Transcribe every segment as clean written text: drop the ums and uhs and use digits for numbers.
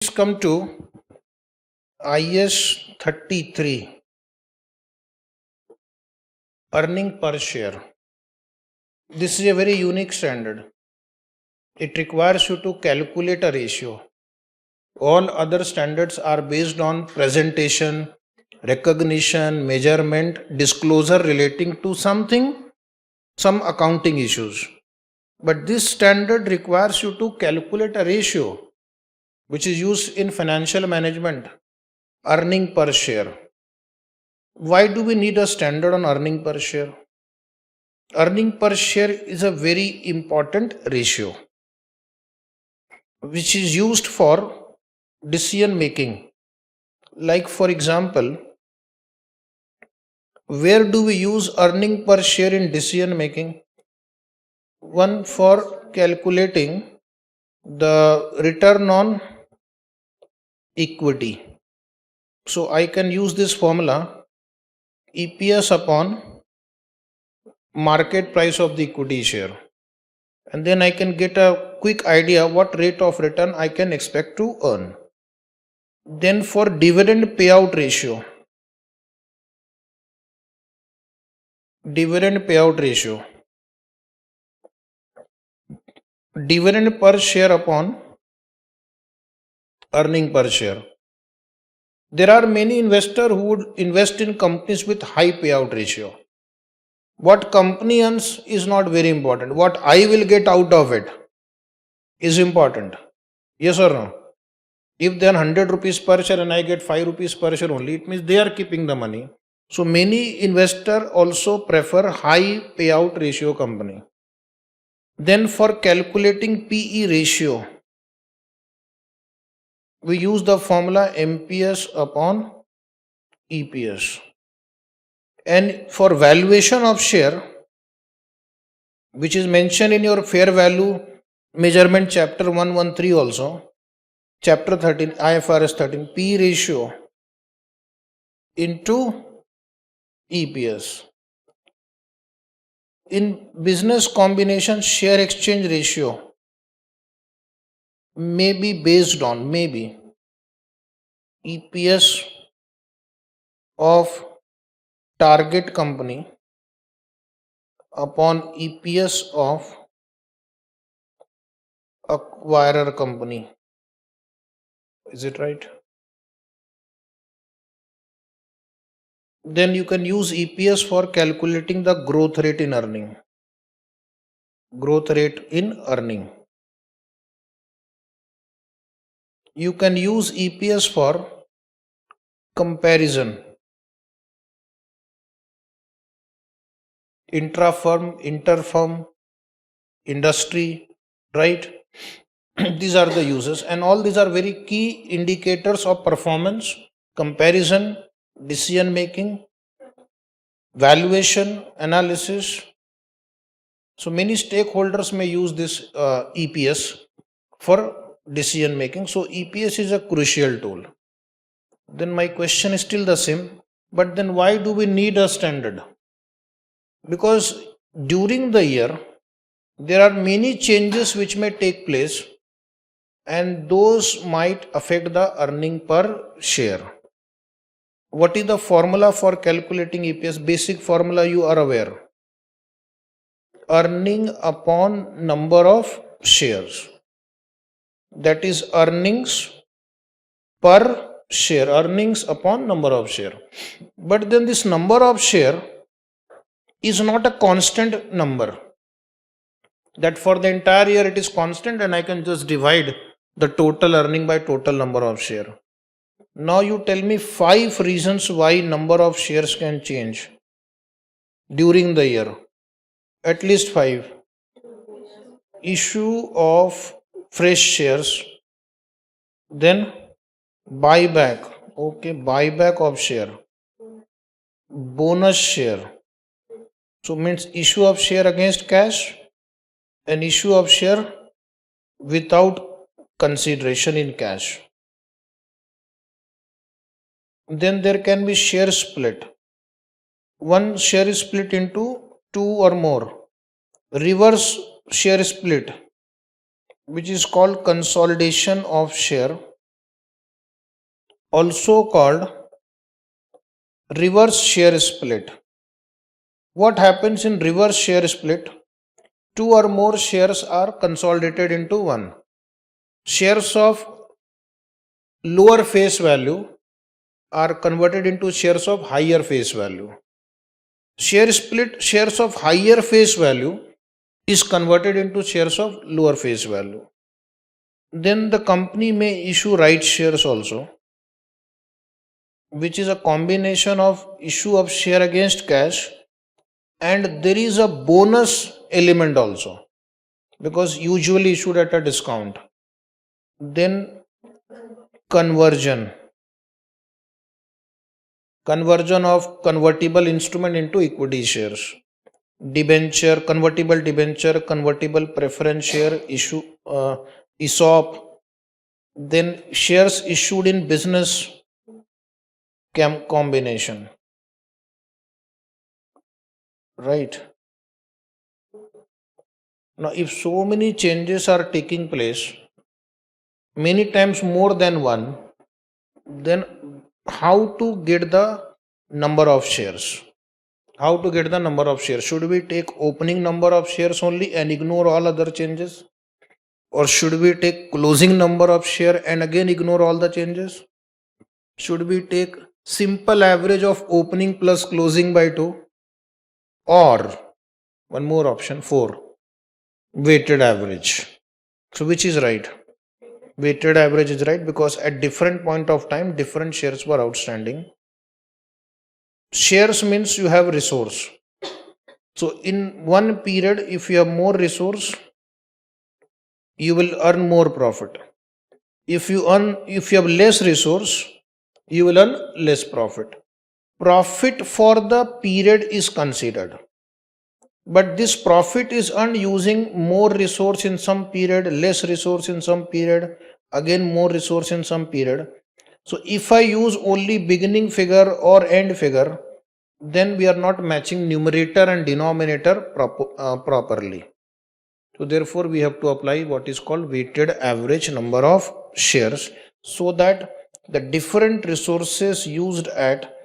Please come to IAS 33, earning per share. This is a very unique standard. It requires you to calculate a ratio. All other standards are based on presentation, recognition, measurement, disclosure relating to something, some accounting issues. But this standard requires you to calculate a ratio which is used in financial management, earning per share. Why do we need a standard on earning per share? Earning per share is a very important ratio which is used for decision making. Like, for example, where do we use earning per share in decision making? One, for calculating the return on equity. So I can use this formula EPS upon market price of the equity share, and then I can get a quick idea what rate of return I can expect to earn. Then for dividend payout ratio, dividend per share upon earning per share. There are many investors who would invest in companies with high payout ratio. What company earns is not very important. What I will get out of it is important. Yes or no? If they are 100 rupees per share and I get 5 rupees per share only, it means they are keeping the money. So many investors also prefer high payout ratio company. Then for calculating PE ratio, we use the formula MPS upon EPS. And for valuation of share, which is mentioned in your fair value measurement chapter 113 also, chapter 13, IFRS 13, P ratio into EPS. In business combination, share exchange ratio may be based on EPS of target company upon EPS of acquirer company. Is it right? Then you can use EPS for calculating the growth rate in earning. You can use EPS for comparison. Intra-firm, inter-firm, industry, right? These are the uses, and all these are very key indicators of performance, comparison, decision making, valuation, analysis. So many stakeholders may use this EPS for decision making. So EPS is a crucial tool. Then my question is still the same, but then why do we need a standard? Because during the year, there are many changes which may take place, and those might affect the earning per share. What is the formula for calculating EPS? Basic formula you are aware. Earning upon number of shares. That is earnings per share. Earnings upon number of share. But then this number of share is not a constant number. That for the entire year it is constant and I can just divide the total earning by total number of share. Now you tell me 5 reasons why number of shares can change during the year. At least 5. Issue of fresh shares, then buyback, buyback of share, bonus share, so means issue of share against cash, and issue of share without consideration in cash. Then there can be share split. One share is split into 2 or more. Reverse share split, which is called consolidation of share, also called reverse share split. What happens in reverse share split? Two or more shares are consolidated into one. Shares of lower face value are converted into shares of higher face value. Share split, shares of higher face value is converted into shares of lower face value. Then the company may issue right shares also, which is a combination of issue of share against cash, and there is a bonus element also because usually issued at a discount. Then conversion of convertible instrument into equity shares, debenture, convertible preference share issue, ESOP, then shares issued in business combination, right? Now if so many changes are taking place, many times more than one, then how to get the number of shares? How to get the number of shares? Should we take opening number of shares only and ignore all other changes? Or should we take closing number of share and again ignore all the changes? Should we take simple average of opening plus closing by 2? Or one more option, 4, weighted average. So which is right? Weighted average is right because at different point of time different shares were outstanding. Shares means you have resource. So in one period if you have more resource, you will earn more profit. If you have less resource, you will earn less profit. Profit for the period is considered, but this profit is earned using more resource in some period, less resource in some period, again more resource in some period. So if I use only beginning figure or end figure, then we are not matching numerator and denominator properly. So therefore we have to apply what is called weighted average number of shares, so that the different resources used at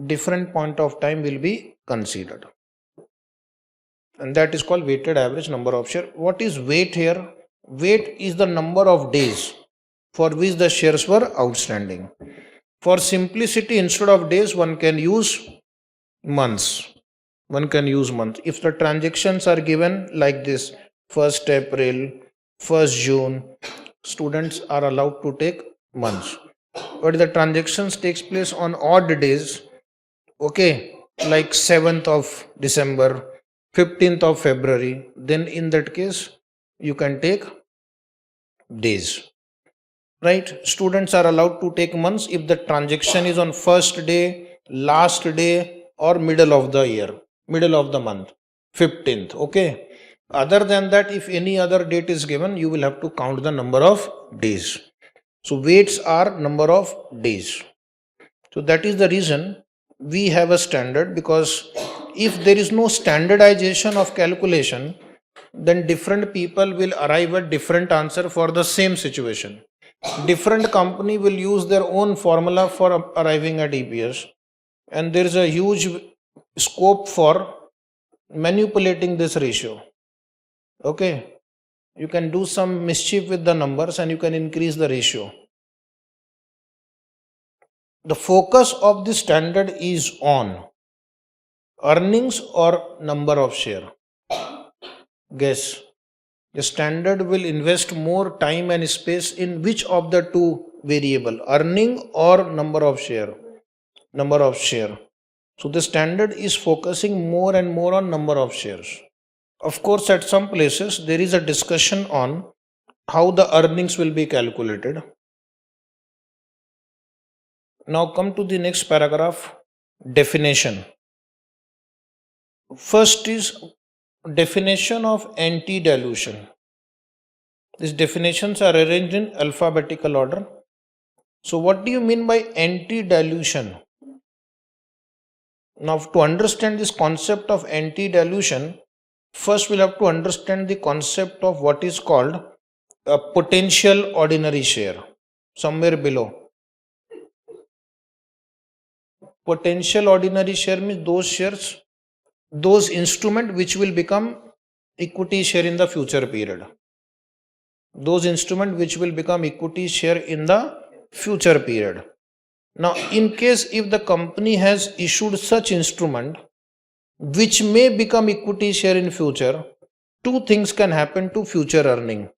different point of time will be considered, and that is called weighted average number of share. What is weight here? Weight is the number of days for which the shares were outstanding. For simplicity, instead of days one can use months. If the transactions are given like this, 1st April, 1st June, students are allowed to take months. But the transactions takes place on odd days, okay, like 7th of December, 15th of February, then in that case you can take days, right? Students are allowed to take months if the transaction is on first day, last day, or middle of the year, middle of the month, 15th, okay? Other than that, if any other date is given, you will have to count the number of days. So weights are number of days. So that is the reason we have a standard, because if there is no standardization of calculation, then different people will arrive at different answer for the same situation. Different company will use their own formula for arriving at EPS, and there is a huge scope for manipulating this ratio. Okay, you can do some mischief with the numbers and you can increase the ratio. The focus of the standard is on earnings or number of share. Guess. The standard will invest more time and space in which of the two variable, earning or number of share? Number of share. So the standard is focusing more and more on number of shares. Of course, at some places there is a discussion on how the earnings will be calculated. Now come to the next paragraph, definition. First is definition of anti-dilution. These definitions are arranged in alphabetical order. So what do you mean by anti-dilution? Now to understand this concept of anti-dilution, first we'll have to understand the concept of what is called a potential ordinary share, somewhere below. Potential ordinary share means those shares, those instrument which will become equity share in the future period. Those instrument which will become equity share in the future period. Now, in case if the company has issued such instrument which may become equity share in future, two things can happen to future earning.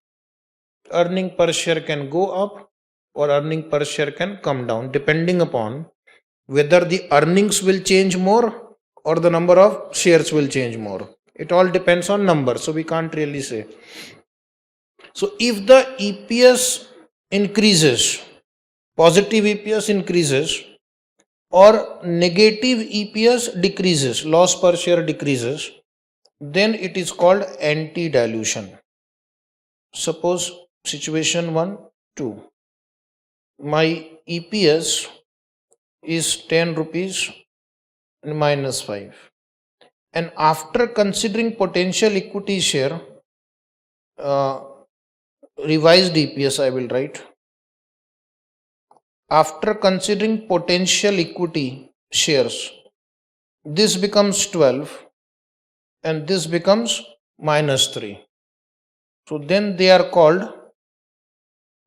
Earning per share can go up or earning per share can come down depending upon whether the earnings will change more or the number of shares will change more. It all depends on number, so we can't really say. So if the EPS increases, positive EPS increases or negative EPS decreases, loss per share decreases, then it is called anti-dilution. Suppose situation 1, 2. My EPS is 10 rupees minus 5. And after considering potential equity share, revised EPS I will write. After considering potential equity shares, this becomes 12 and this becomes minus 3. So then they are called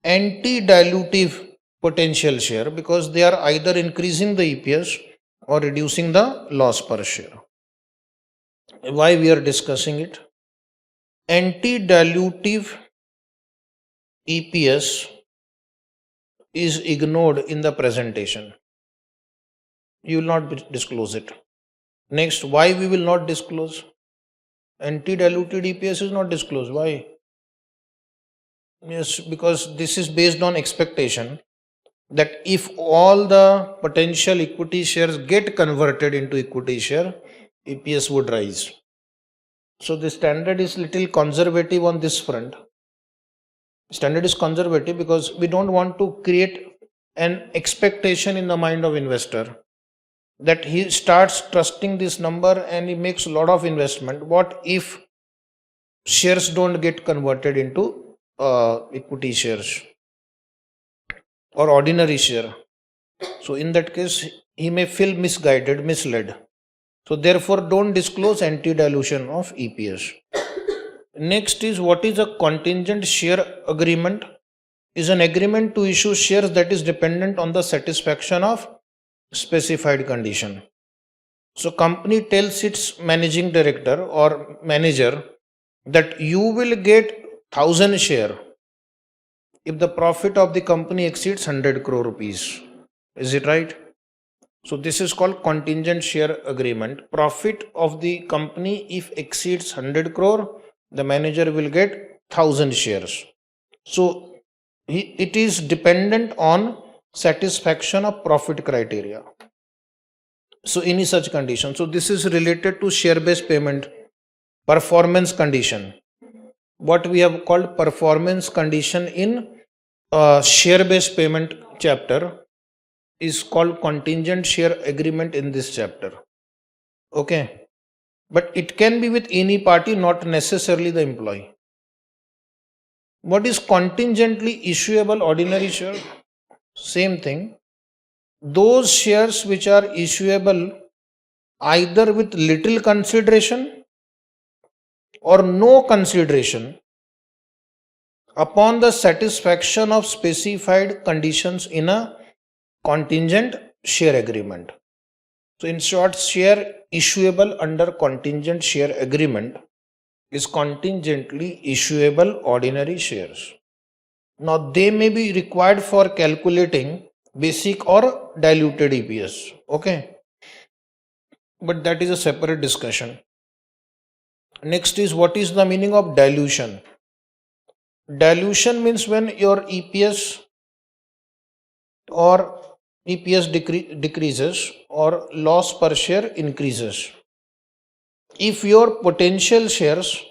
anti-dilutive potential share because they are either increasing the EPS or reducing the loss per share. Why we are discussing it? Anti-dilutive EPS is ignored in the presentation. You will not disclose it. Next, why we will not disclose? Anti-diluted EPS is not disclosed. Why? Yes, because this is based on expectation that if all the potential equity shares get converted into equity share, EPS would rise. So the standard is little conservative on this front. Standard is conservative because we don't want to create an expectation in the mind of investor that he starts trusting this number and he makes a lot of investment. What if shares don't get converted into equity shares or ordinary share? So in that case, he may feel misguided, misled. So therefore, don't disclose anti-dilution of EPS. Next is, what is a contingent share agreement? Is an agreement to issue shares that is dependent on the satisfaction of specified condition. So company tells its managing director or manager that you will get 1000 share if the profit of the company exceeds 100 crore rupees. Is it right? So this is called contingent share agreement. Profit of the company if exceeds 100 crore, the manager will get 1000 shares. So it is dependent on satisfaction of profit criteria. So any such condition. So this is related to share-based payment, performance condition. What we have called performance condition in share-based payment chapter is called contingent share agreement in this chapter. Okay. But it can be with any party, not necessarily the employee. What is contingently issuable ordinary share? Same thing. Those shares which are issuable either with little consideration or no consideration upon the satisfaction of specified conditions in a contingent share agreement. So in short, share issuable under contingent share agreement is contingently issuable ordinary shares. Now they may be required for calculating basic or diluted EPS. Okay. But that is a separate discussion. Next is, what is the meaning of dilution? Dilution means when your EPS or EPS decreases or loss per share increases. If your potential shares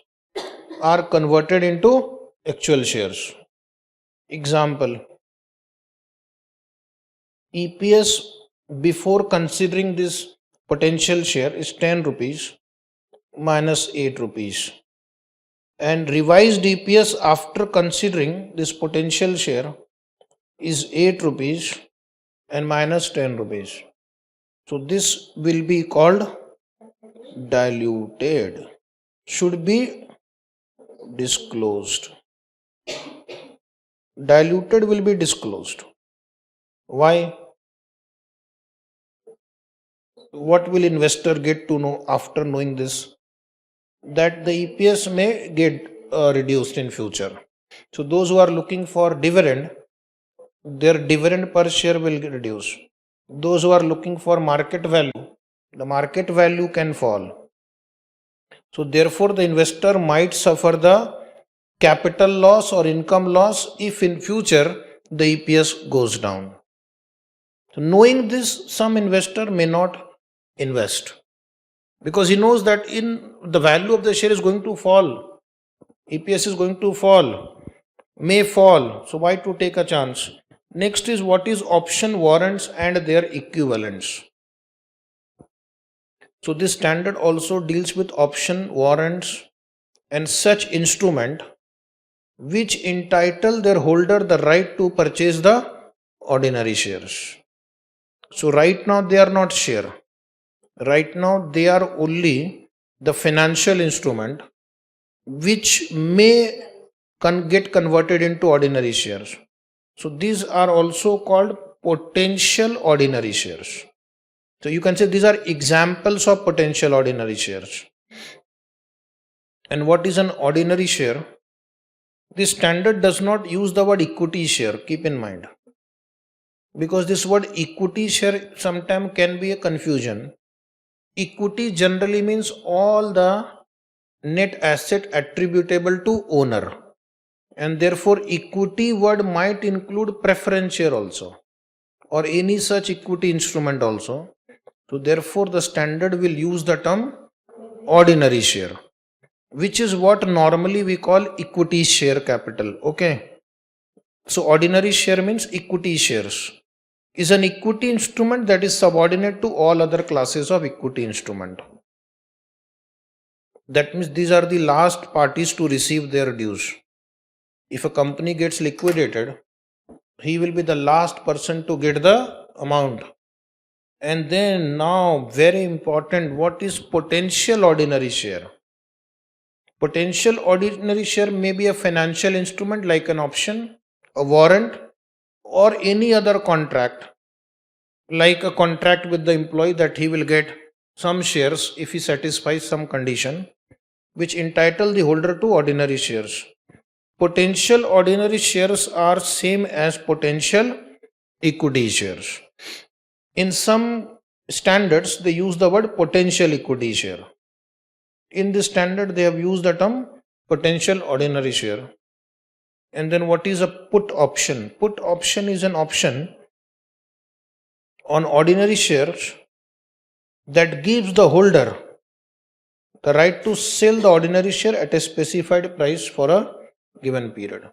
are converted into actual shares. Example, EPS before considering this potential share is 10 rupees minus 8 rupees. And revised EPS after considering this potential share is 8 rupees and minus 10 rupees. So this will be called diluted, should be disclosed. Diluted will be disclosed. Why? What will investor get to know after knowing this? That the EPS may get reduced in future. So those who are looking for dividend, their dividend per share will get reduced. Those who are looking for market value, the market value can fall. So therefore the investor might suffer the capital loss or income loss if in future the EPS goes down. So knowing this, some investor may not invest because he knows that in the value of the share is going to fall, EPS is going to fall, may fall. So why to take a chance? Next is what is option warrants and their equivalents. So this standard also deals with option warrants and such instrument which entitle their holder the right to purchase the ordinary shares. So right now they are not share. Right now they are only the financial instrument which may get converted into ordinary shares. So these are also called potential ordinary shares. So you can say these are examples of potential ordinary shares. And what is an ordinary share? This standard does not use the word equity share, keep in mind. Because this word equity share sometimes can be a confusion. Equity generally means all the net asset attributable to owner. And therefore equity word might include preference share also or any such equity instrument also. So therefore the standard will use the term ordinary share, which is what normally we call equity share capital. Okay. So ordinary share means equity shares is an equity instrument that is subordinate to all other classes of equity instrument. That means these are the last parties to receive their dues. If a company gets liquidated, he will be the last person to get the amount. And then now very important, what is potential ordinary share? Potential ordinary share may be a financial instrument like an option, a warrant, or any other contract, like a contract with the employee that he will get some shares if he satisfies some condition, which entitle the holder to ordinary shares. Potential ordinary shares are same as potential equity shares. In some standards, they use the word potential equity share. In this standard, they have used the term potential ordinary share. And then what is a put option? Put option is an option on ordinary shares that gives the holder the right to sell the ordinary share at a specified price for a given period.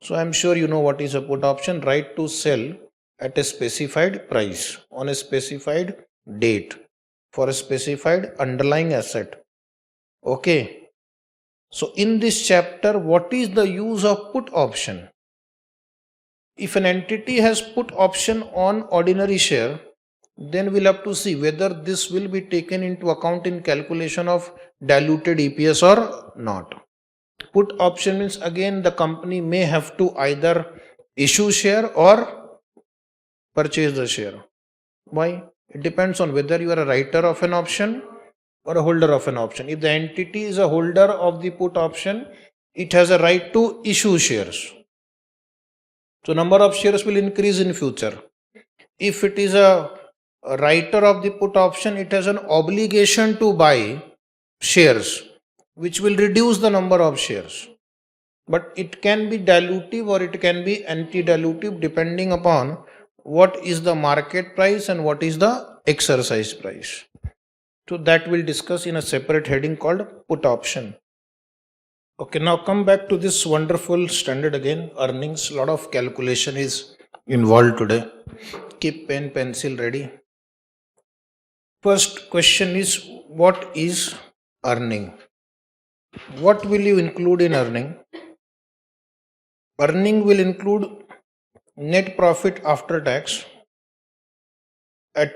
So I'm sure you know what is a put option, right to sell at a specified price on a specified date for a specified underlying asset. Okay. So in this chapter, what is the use of put option? If an entity has put option on ordinary share, then we'll have to see whether this will be taken into account in calculation of diluted EPS or not. Put option means again the company may have to either issue share or purchase the share. Why? It depends on whether you are a writer of an option or a holder of an option. If the entity is a holder of the put option, it has a right to issue shares. So number of shares will increase in future. If it is a writer of the put option, it has an obligation to buy shares, which will reduce the number of shares. But it can be dilutive or it can be anti-dilutive depending upon what is the market price and what is the exercise price. So that we'll discuss in a separate heading called put option. Okay, now come back to this wonderful standard again, earnings. A lot of calculation is involved today. Keep pen, pencil ready. First question is, what is earning? What will you include in earning? Earning will include net profit after tax,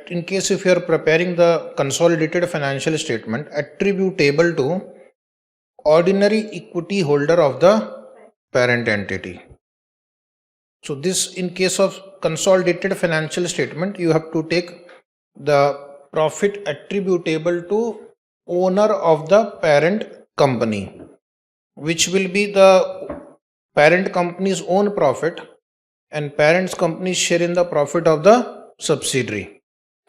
in case if you are preparing the consolidated financial statement attributable to ordinary equity holder of the parent entity. So this, in case of consolidated financial statement, you have to take the profit attributable to owner of the parent company, which will be the parent company's own profit and parent's company's share in the profit of the subsidiary.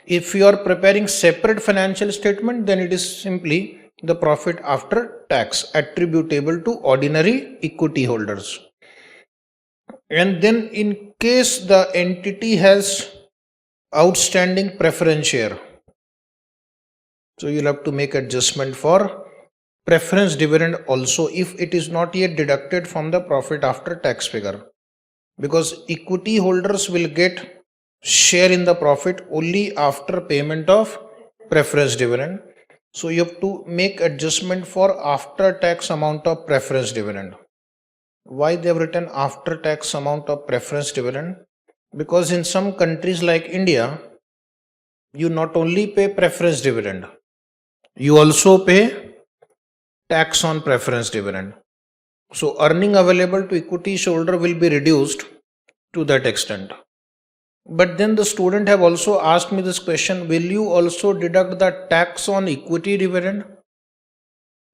If you are preparing separate financial statement, then it is simply the profit after tax attributable to ordinary equity holders. And then in case the entity has outstanding preference share, so you'll have to make adjustment for preference dividend also if it is not yet deducted from the profit after tax figure, because equity holders will get share in the profit only after payment of preference dividend. So you have to make adjustment for after tax amount of preference dividend. Why they have written after tax amount of preference dividend? Because in some countries like India, you not only pay preference dividend, you also pay tax on preference dividend. So earning available to equity shareholder will be reduced to that extent. But then the student have also asked me this question, will you also deduct the tax on equity dividend?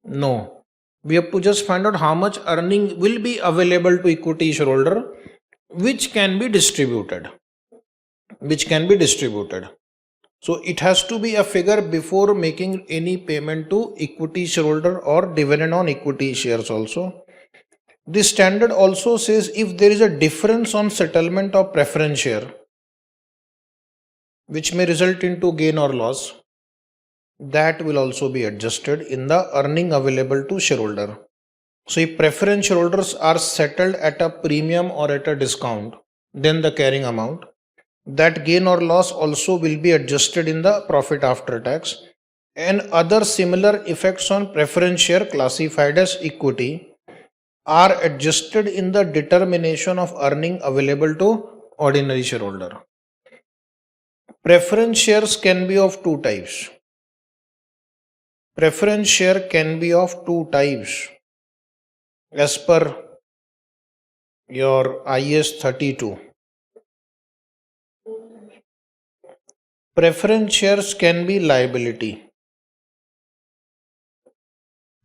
No. We have to just find out how much earning will be available to equity shareholder, which can be distributed. So it has to be a figure before making any payment to equity shareholder or dividend on equity shares also. This standard also says if there is a difference on settlement of preference share, which may result into gain or loss, that will also be adjusted in the earning available to shareholder. So if preference shareholders are settled at a premium or at a discount, then the carrying amount, that gain or loss also will be adjusted in the profit after tax, and other similar effects on preference share classified as equity are adjusted in the determination of earning available to ordinary shareholder. Preference shares can be of two types. Preference share can be of two types as per your IAS 32. Preference shares can be liability.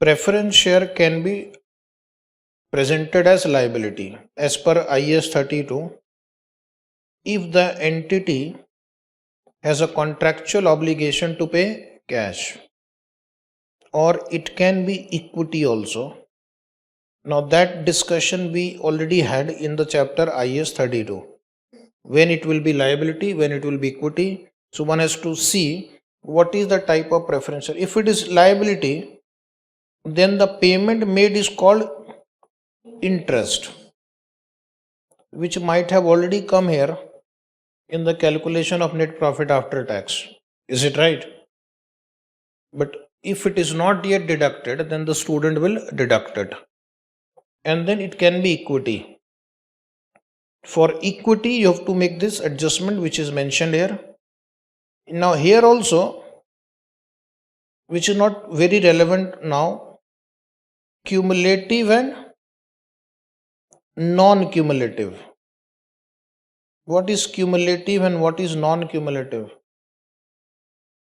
Preference share can be presented as liability as per IAS 32 if the entity has a contractual obligation to pay cash, or it can be equity also. Now that discussion we already had in the chapter IAS 32. When it will be liability, when it will be equity. So one has to see what is the type of preference. If it is liability, then the payment made is called interest, which might have already come here in the calculation of net profit after tax. Is it right? But if it is not yet deducted, then the student will deduct it. And then it can be equity. For equity, you have to make this adjustment which is mentioned here. Now here also, which is not very relevant now, cumulative and non-cumulative. What is cumulative and what is non-cumulative?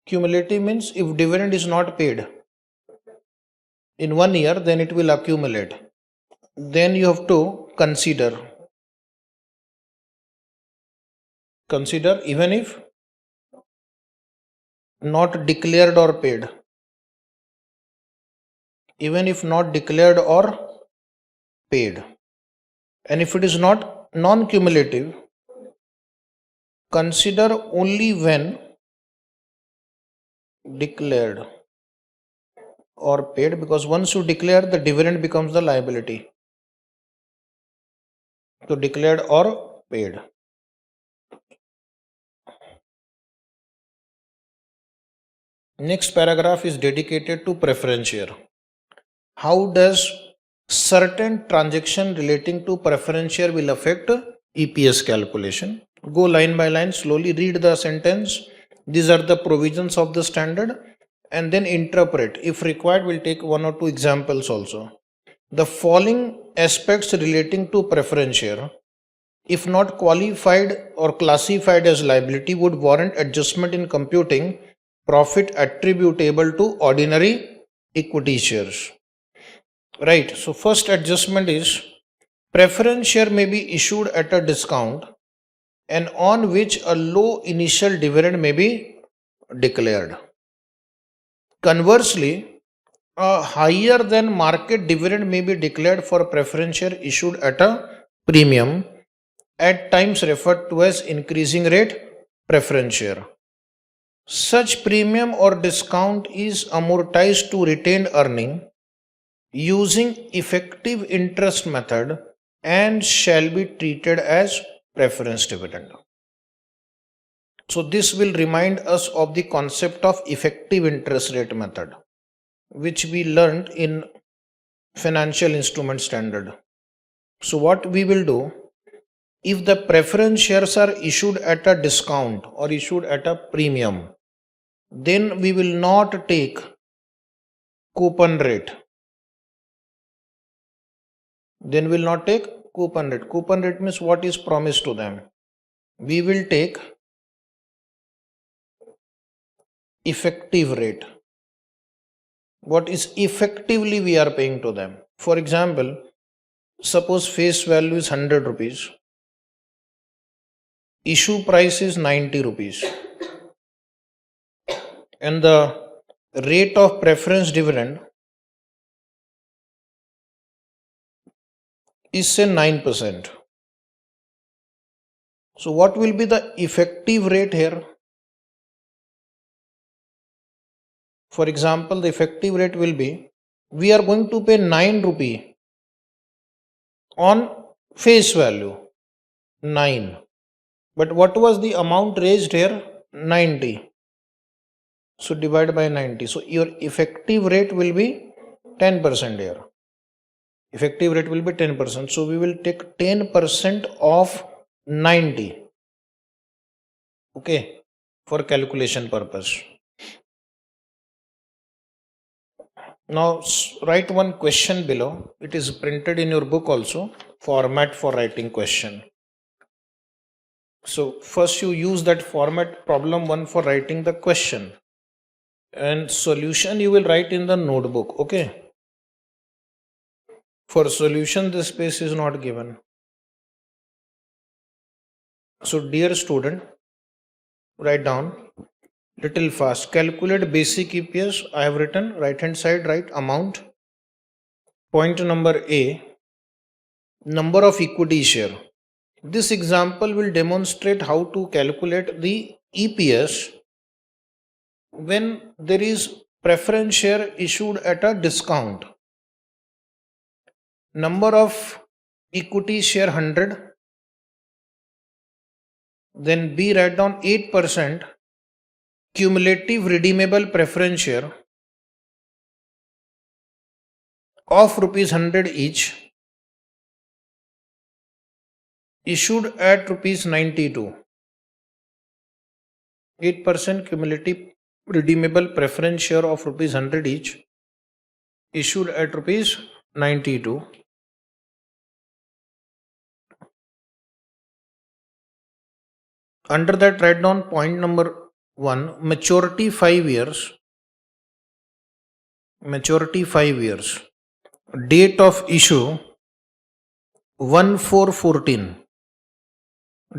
Cumulative means if dividend is not paid in 1 year, then it will accumulate. Then you have to consider even if not declared or paid. Even if not declared or paid. And if it is not non-cumulative, consider only when declared or paid, because once you declare, the dividend becomes the liability. So declared or paid. Next paragraph is dedicated to preference share. How does certain transaction relating to preference share will affect EPS calculation? Go line by line, slowly read the sentence These are the provisions of the standard, and then interpret. If required, we'll take one or two examples also. The following aspects relating to preference share, if not qualified or classified as liability, would warrant adjustment in computing profit attributable to ordinary equity shares. Right. So first adjustment is preference share may be issued at a discount and on which a low initial dividend may be declared. Conversely, a higher than market dividend may be declared for preference share issued at a premium, at times referred to as increasing rate preference share. Such premium or discount is amortized to retained earning using effective interest method and shall be treated as preference dividend. So this will remind us of the concept of effective interest rate method, which we learned in financial instrument standard. So what we will do, if the preference shares are issued at a discount or issued at a premium, then we will not take coupon rate. Then we will not take coupon rate. Coupon rate means what is promised to them. We will take effective rate. What is effectively we are paying to them. For example, suppose face value is 100 rupees. Issue price is 90 rupees. And the rate of preference dividend is say 9%. So what will be the effective rate here? For example, the effective rate will be, we are going to pay 9 rupee on face value, 9. But what was the amount raised here? 90. So divide by 90. So your effective rate will be 10% here. Effective rate will be 10%. So we will take 10% of 90. Okay, for calculation purpose. Now write one question below. It is printed in your book also. Format for writing question. So first you use that format problem 1 for writing the question. And solution you will write in the notebook. Okay. For solution this space is not given. So dear student, write down little fast. Calculate basic EPS. I have written right hand side, right amount. Point number A, number of equity share. This example will demonstrate how to calculate the EPS when there is preference share issued at a discount. Number of equity share 100. Then B, write down 8% cumulative redeemable preference share of rupees 100 each issued at rupees 92. 8% cumulative redeemable preference share of rupees 100 each issued at rupees 92. Under that, write down point number 1, maturity 5 years. Maturity 5 years. Date of issue 1/4/14.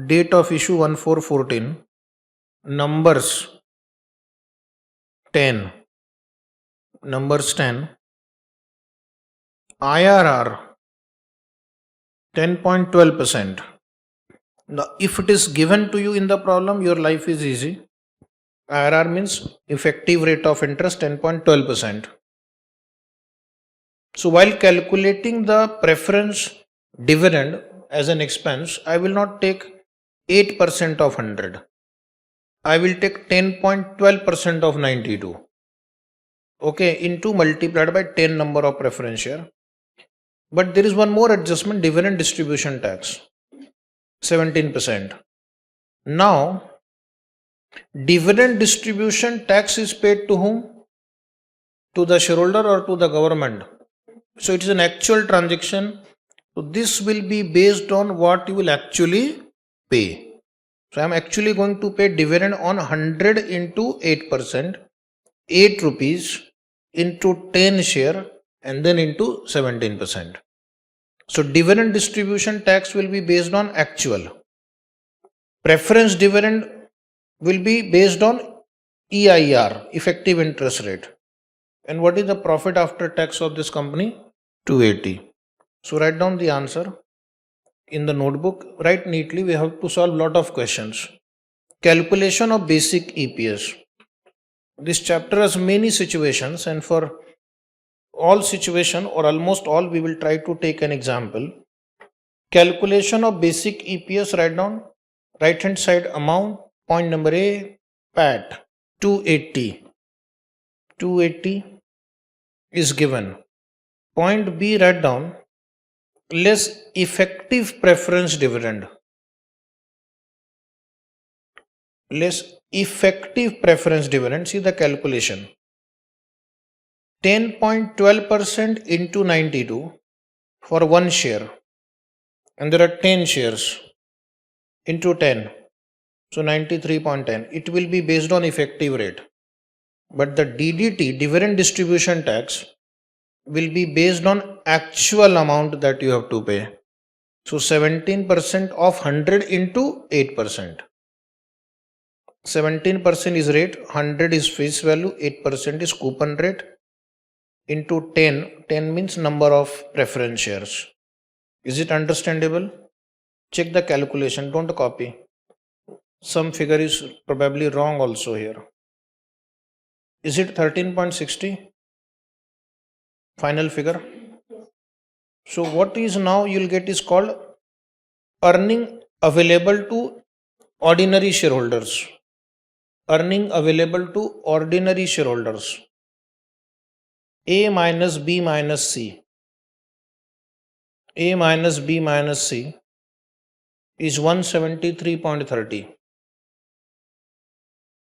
Date of issue 1/4/14. Numbers 10. Numbers 10. IRR 10.12%. Now, if it is given to you in the problem, your life is easy. IRR means effective rate of interest 10.12%. So while calculating the preference dividend as an expense, I will not take 8% of 100. I will take 10.12% of 92. Okay, into multiplied by 10 number of preference share. But there is one more adjustment, dividend distribution tax, 17%. Now, Dividend distribution tax is paid to whom? To the shareholder or to the government? So it is an actual transaction. So this will be based on what you will actually pay. So I am actually going to pay dividend on 100 into 8%, 8 rupees into 10 share and then into 17%. So dividend distribution tax will be based on actual. Preference dividend will be based on EIR, effective interest rate. And what is the profit after tax of this company? 280. So write down the answer in the notebook. Write neatly. We have to solve lot of questions. Calculation of basic EPS. This chapter has many situations, and for all situation or almost all, we will try to take an example. Calculation of basic EPS. Write down. Right hand side amount. Point number A, PAT 280. 280 is given. Point B, write down less effective preference dividend. Less effective preference dividend. See the calculation. 10.12% into 92 for one share. And there are 10 shares into 10. So 93.10. It will be based on effective rate. But the DDT, dividend distribution tax, will be based on actual amount that you have to pay. So 17% of 100 into 8%. 17% is rate, 100 is face value, 8% is coupon rate, into 10. 10 means number of preference shares. Is it understandable? Check the calculation, don't copy. Some figure is probably wrong also here. Is it 13.60? Final figure. So what is now you'll get is called earning available to ordinary shareholders. Earning available to ordinary shareholders. A minus B minus C. A minus B minus C is 173.30.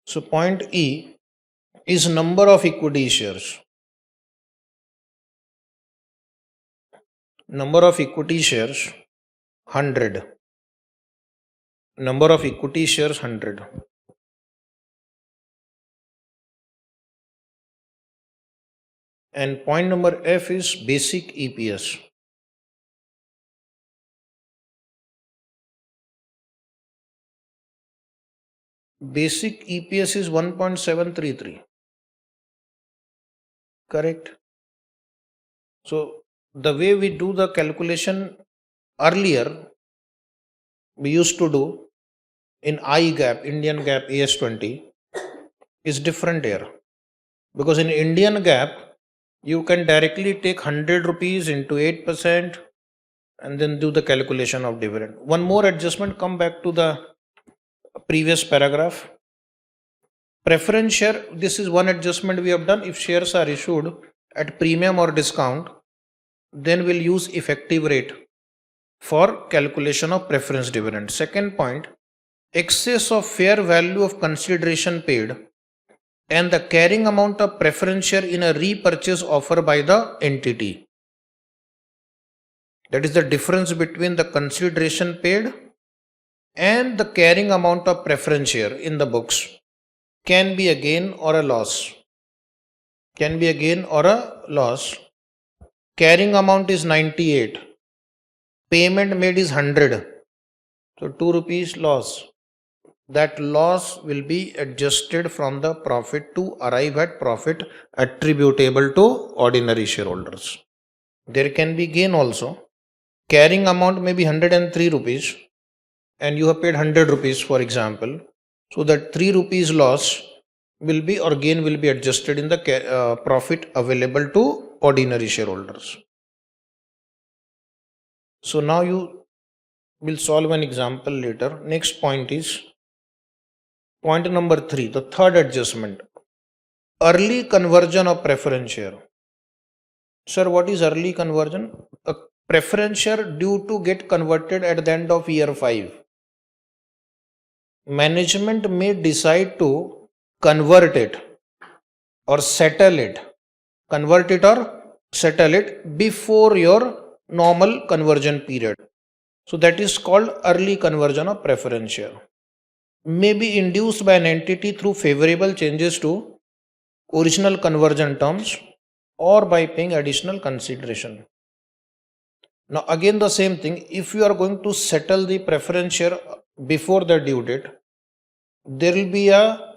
So point E is number of equity shares. Number of equity shares 100. Number of equity shares 100. And point number F is basic EPS. Basic EPS is 1.733. Correct. So the way we do the calculation earlier, we used to do in IGAP, Indian GAAP AS20, is different here. Because in Indian GAAP, you can directly take 100 rupees into 8% and then do the calculation of dividend. One more adjustment, come back to the previous paragraph. Preference share, this is one adjustment we have done. If shares are issued at premium or discount, then we'll use effective rate for calculation of preference dividend. Second point, excess of fair value of consideration paid and the carrying amount of preference share in a repurchase offer by the entity. That is the difference between the consideration paid and the carrying amount of preference share in the books. Can be a gain or a loss. Can be a gain or a loss. Carrying amount is 98. Payment made is 100. So 2 rupees loss. That loss will be adjusted from the profit to arrive at profit attributable to ordinary shareholders. There can be gain also. Carrying amount may be 103 rupees and you have paid 100 rupees for example. So that 3 rupees loss will be or gain will be adjusted in the profit available to ordinary shareholders. So now you will solve an example later. Next point is point number 3, the third adjustment. Early conversion of preference share. Sir, what is early conversion? A preference share due to get converted at the end of year 5. management may decide to convert it or settle it, convert it or settle it before your normal conversion period. So that is called early conversion of preference share. May be induced by an entity through favorable changes to original conversion terms or by paying additional consideration. Now again the same thing, if you are going to settle the preference share before the due date, there will be a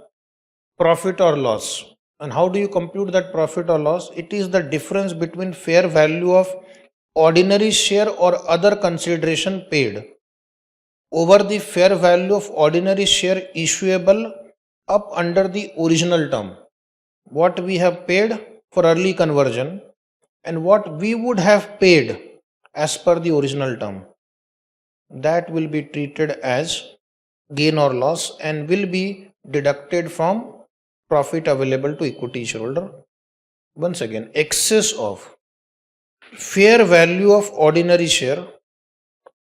profit or loss. And how do you compute that profit or loss? It is the difference between fair value of ordinary share or other consideration paid over the fair value of ordinary share issuable up under the original term. What we have paid for early conversion and what we would have paid as per the original term. That will be treated as gain or loss and will be deducted from profit available to equity shareholder. Once again, excess of fair value of ordinary share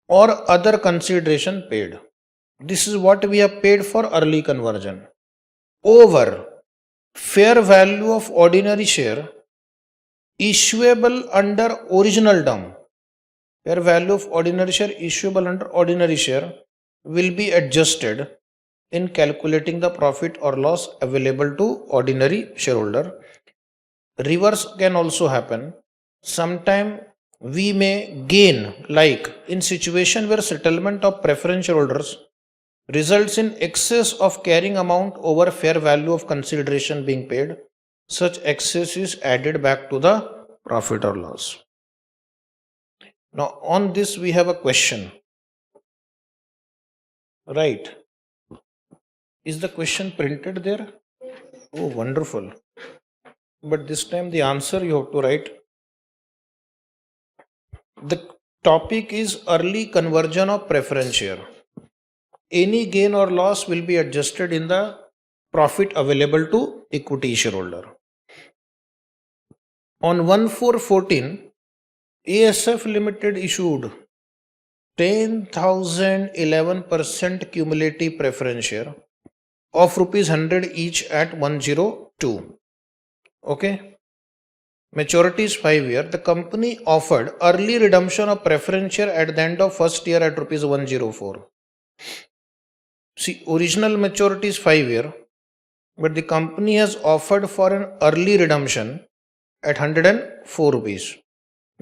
or other consideration paid. This is what we have paid for early conversion over fair value of ordinary share issuable under original term. Fair value of ordinary share issuable under ordinary share will be adjusted in calculating the profit or loss available to ordinary shareholder. Reverse can also happen. Sometime we may gain, like in situation where settlement of preference shareholders results in excess of carrying amount over fair value of consideration being paid. Such excess is added back to the profit or loss. Now on this we have a question. Right. Is the question printed there? Oh, wonderful. But this time the answer you have to write. The topic is early conversion of preference share. Any gain or loss will be adjusted in the profit available to equity shareholder. On 1/4/14, ASF Limited issued 10,011% cumulative preference share of rupees 100 each at 102. Okay. Maturity is 5 years. The company offered early redemption of preference share at the end of first year at rupees 104. See, original maturity is 5 years, but the company has offered for an early redemption at 104 rupees.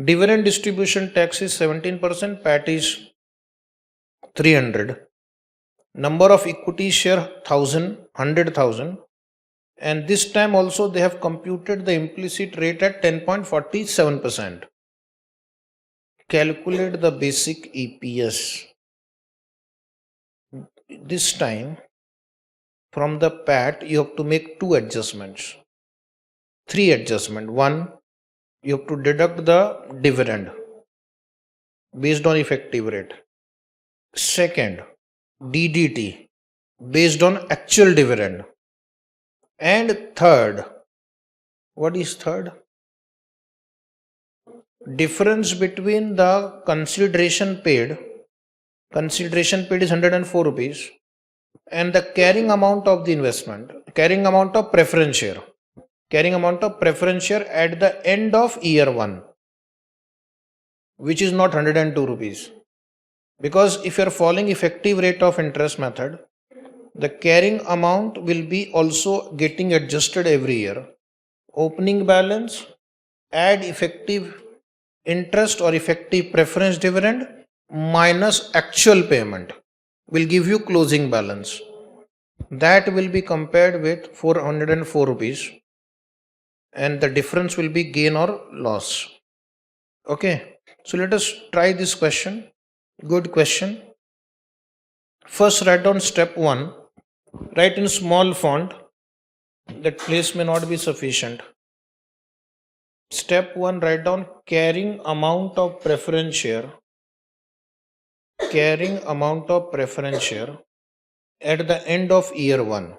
Dividend distribution tax is 17%, PAT is 300. Number of equity share 100,000. And this time also they have computed the implicit rate at 10.47%. Calculate the basic EPS. This time from the PAT you have to make two adjustments. Three adjustments. One, you have to deduct the dividend based on effective rate. Second, DDT based on actual dividend. And third, what is third? Difference between the consideration paid is 104 rupees and the carrying amount of the investment, carrying amount of preference share at the end of year 1, which is not 102 rupees. Because if you are following effective rate of interest method, the carrying amount will be also getting adjusted every year. Opening balance, add effective interest or effective preference dividend minus actual payment will give you closing balance. That will be compared with 404 rupees and the difference will be gain or loss. Okay, so let us try this question. Good question. First, write down step 1. Write in small font. That place may not be sufficient. Step 1, write down carrying amount of preference share. Carrying amount of preference share at the end of year 1.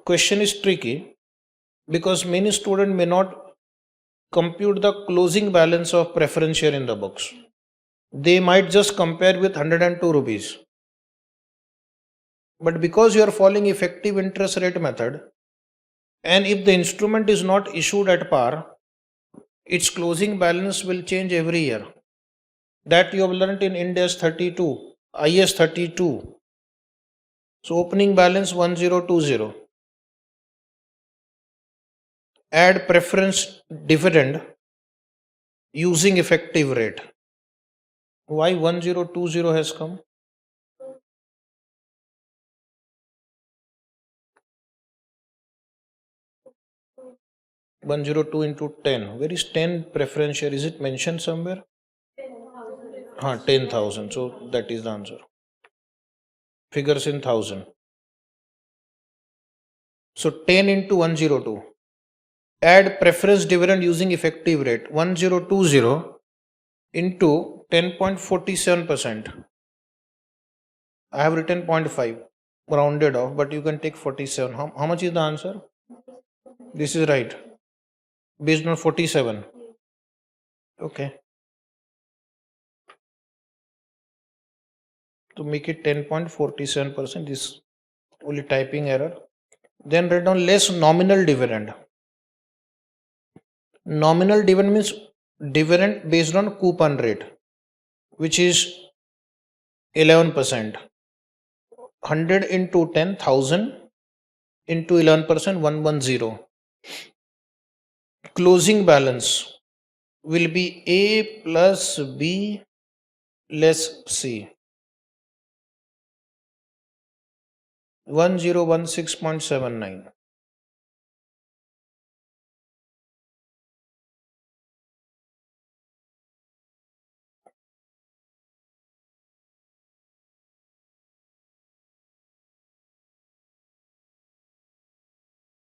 Question is tricky because many students may not compute the closing balance of preference share in the books. They might just compare with 102 rupees. But because you are following effective interest rate method, and if the instrument is not issued at par, its closing balance will change every year. That you have learnt in Ind AS 32, IAS 32. So opening balance 1020. Add preference dividend using effective rate. Why 1020 has come? One zero two into 10. Where is 10 preference share? Is it mentioned somewhere? 10,000. So that is the answer. Figures in thousand. So 10 into 102. Add preference dividend using effective rate 1020 into 10.47%. I have written 0.5 rounded off, but you can take 47. How much is the answer? This is right. Based on 47. Okay. To make it 10.47%, this only typing error. Then write down less nominal dividend. Nominal dividend means dividend based on coupon rate, which is 11%. 100 into 10,000 into 11%, 110. Closing balance will be A plus B less C. 1016.79.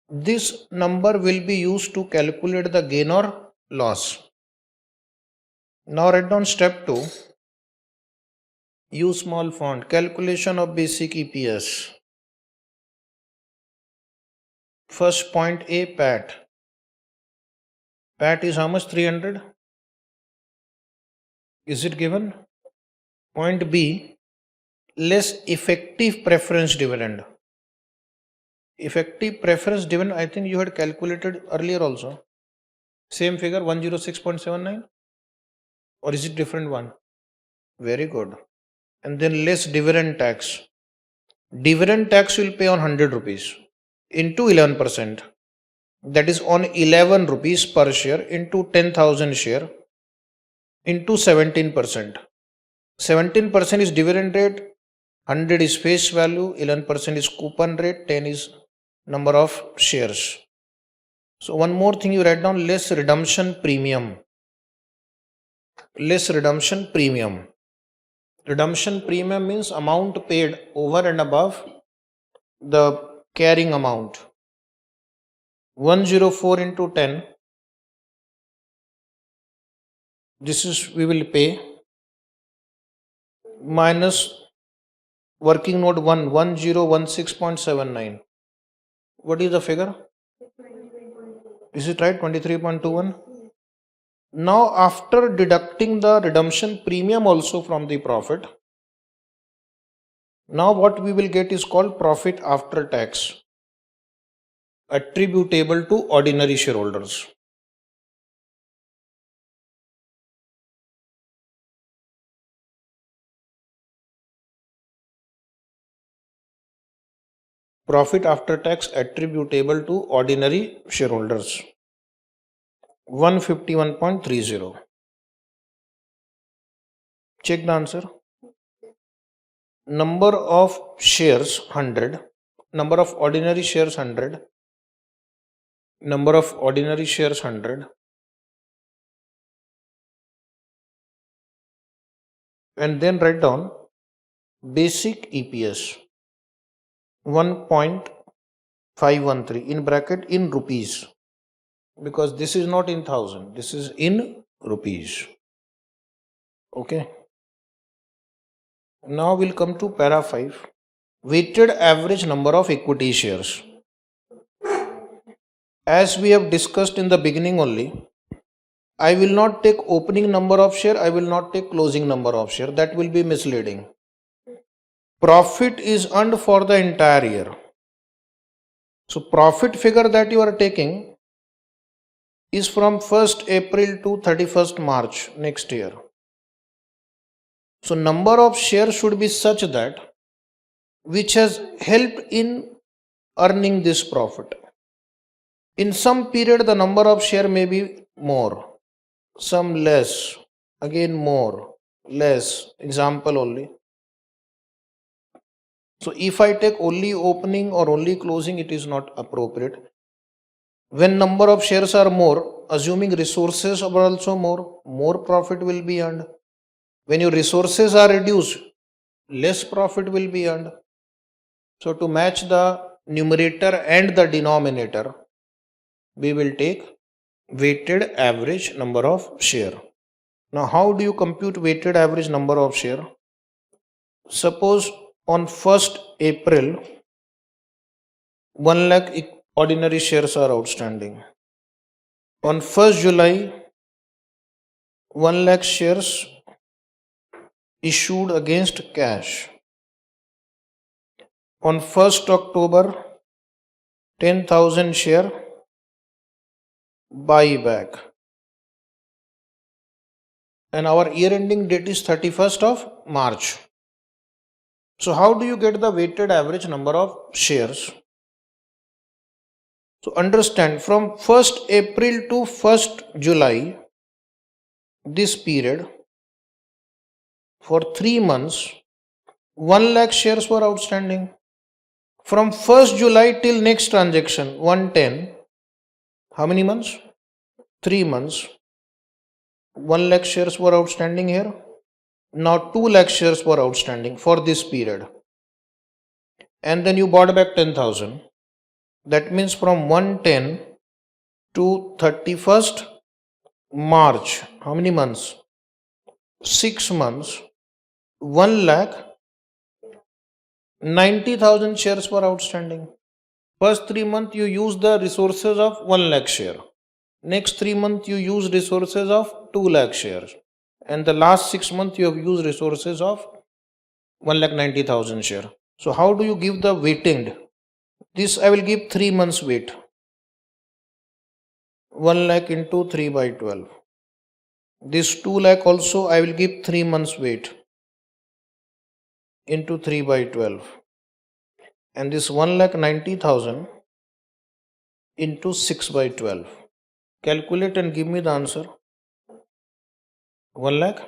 This number will be used to calculate the gain or loss. Now write down step 2. Use small font. Calculation of basic EPS. First point A, PAT. PAT is how much? 300. Is it given? Point B, less effective preference dividend. Effective preference dividend, I think you had calculated earlier also. Same figure, 106.79. Or is it different one? Very good. And then less dividend tax. Dividend tax will pay on 100 rupees into 11%. That is on 11 rupees per share into 10,000 share into 17%. 17% is dividend rate, 100 is face value, 11% is coupon rate, 10 is number of shares. So one more thing you write down, less redemption premium. Less redemption premium. Redemption premium means amount paid over and above the carrying amount. 104 into 10. This is we will pay minus working note 1, 1016.79. What is the figure? Is it right? 23.21. Now after deducting the redemption premium also from the profit, now what we will get is called profit after tax attributable to ordinary shareholders. Profit after tax attributable to ordinary shareholders. 151.30. Check the answer. Number of shares 100. Number of ordinary shares 100. Number of ordinary shares 100. And then write down basic EPS 1.513 in bracket in rupees, because this is not in thousand, this is in rupees. Okay. Now we'll come to para 5. Weighted average number of equity shares. As we have discussed in the beginning only, I will not take opening number of share, I will not take closing number of share. That will be misleading. profit is earned for the entire year. So profit figure that you are taking is from 1st April to 31st March next year. So number of shares should be such that which has helped in earning this profit. In some period the number of share may be more, some less, again more, less, example only. So if I take only opening or only closing, it is not appropriate. When number of shares are more, assuming resources are also more profit will be earned. When your resources are reduced, less profit will be earned. So to match the numerator and the denominator, we will take weighted average number of share. Now how do you compute weighted average number of share? Suppose on 1st April, 1 lakh ordinary shares are outstanding. On 1st July, 1 lakh shares issued against cash. On 1st October, 10,000 share buyback. And our year ending date is 31st of March. So how do you get the weighted average number of shares? So understand, from 1st April to 1st July, this period, for 3 months, 1 lakh shares were outstanding. From 1st July till next transaction, 110, how many months? 3 months. 1 lakh shares were outstanding here. Now 2 lakh shares were outstanding for this period. And then you bought back 10,000. That means from 110 to 31st March, how many months? 6 months, 1 lakh 90,000 shares were outstanding. First 3 months you use the resources of 1 lakh share. Next 3 months you use resources of 2 lakh shares. And the last 6 months you have used resources of 1,90,000 share. So how do you give the weighting? This I will give 3 months weight. 1 lakh into 3 by 12. This 2 lakh also I will give 3 months weight into 3 by 12. And this 1,90,000 into 6 by 12. Calculate and give me the answer. 1 lakh.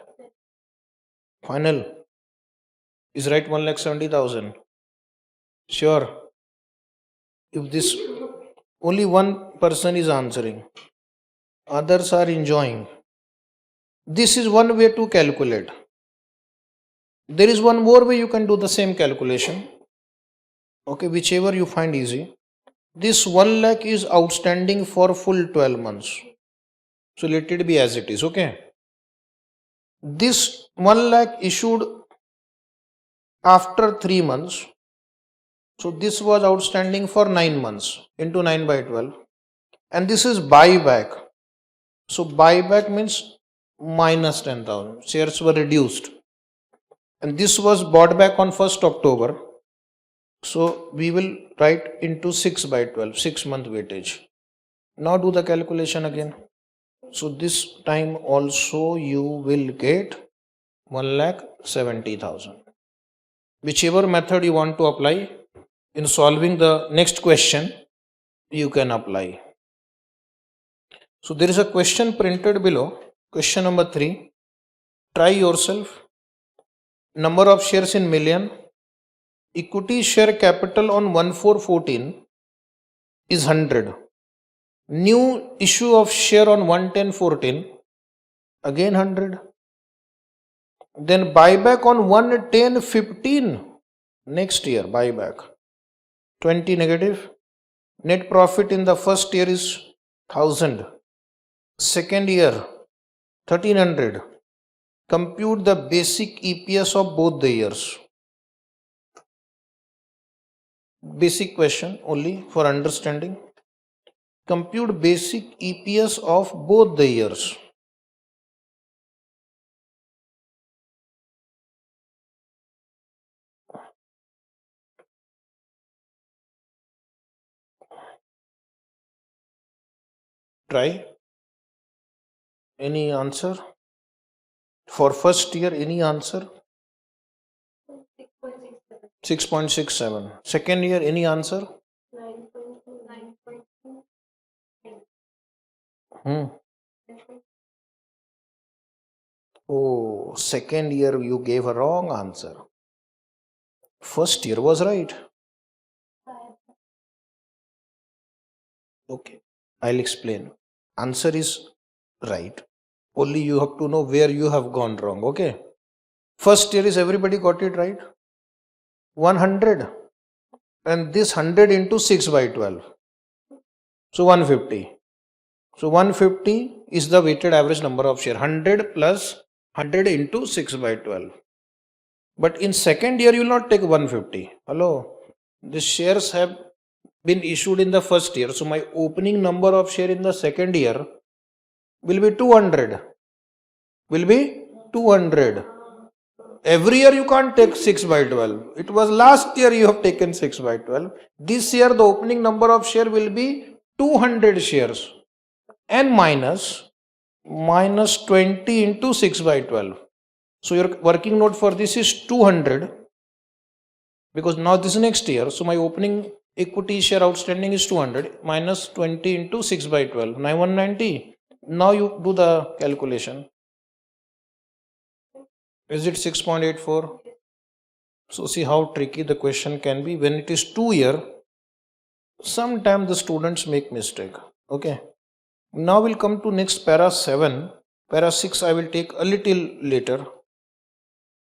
Final. Is right 1,70,000. Sure. If this only one person is answering, others are enjoying. This is one way to calculate. There is one more way you can do the same calculation. Okay, whichever you find easy. This 1 lakh is outstanding for full 12 months. So let it be as it is. Okay. This 1 lakh issued after 3 months. So this was outstanding for 9 months into 9 by 12. And this is buyback. So buyback means minus 10,000. Shares were reduced. And this was bought back on 1st October. So we will write into 6 by 12, 6 month weightage. Now do the calculation again. So this time also you will get 1,70,000. Whichever method you want to apply in solving the next question, you can apply. So there is a question printed below. Question number 3. Try yourself. Number of shares in million. Equity share capital on 1/4/14 is 100. New issue of share on 1/10/14, again 100. Then buyback on 1/10/15, next year buyback 20 negative. Net profit in the first year is 1000. Second year 1300. Compute the basic EPS of both the years. Basic question only for understanding. Compute basic EPS of both the years. Try. Any answer? For first year, any answer? 6.67. Second year, any answer? 9.2. Oh, second year you gave a wrong answer. First year was right. Okay, I'll explain. Answer is right. Only you have to know where you have gone wrong. Okay. First year is everybody got it right? 100. And this 100 into 6 by 12. So 150. So 150 is the weighted average number of share. 100 plus 100 into 6 by 12. But in second year, you will not take 150. Hello. The shares have been issued in the first year. So my opening number of share in the second year will be 200. Will be 200. Every year you can't take 6 by 12. It was last year you have taken 6 by 12. This year the opening number of share will be 200 shares. And minus 20 into 6 by 12. So your working note for this is 200. Because now this is next year. So my opening equity share outstanding is 200 minus 20 into 6 by 12. 190. Now you do the calculation. Is it 6.84? So see how tricky the question can be. When it is 2 year, sometimes the students make mistake. Okay. Now we'll come to next para 7. Para 6 I will take a little later.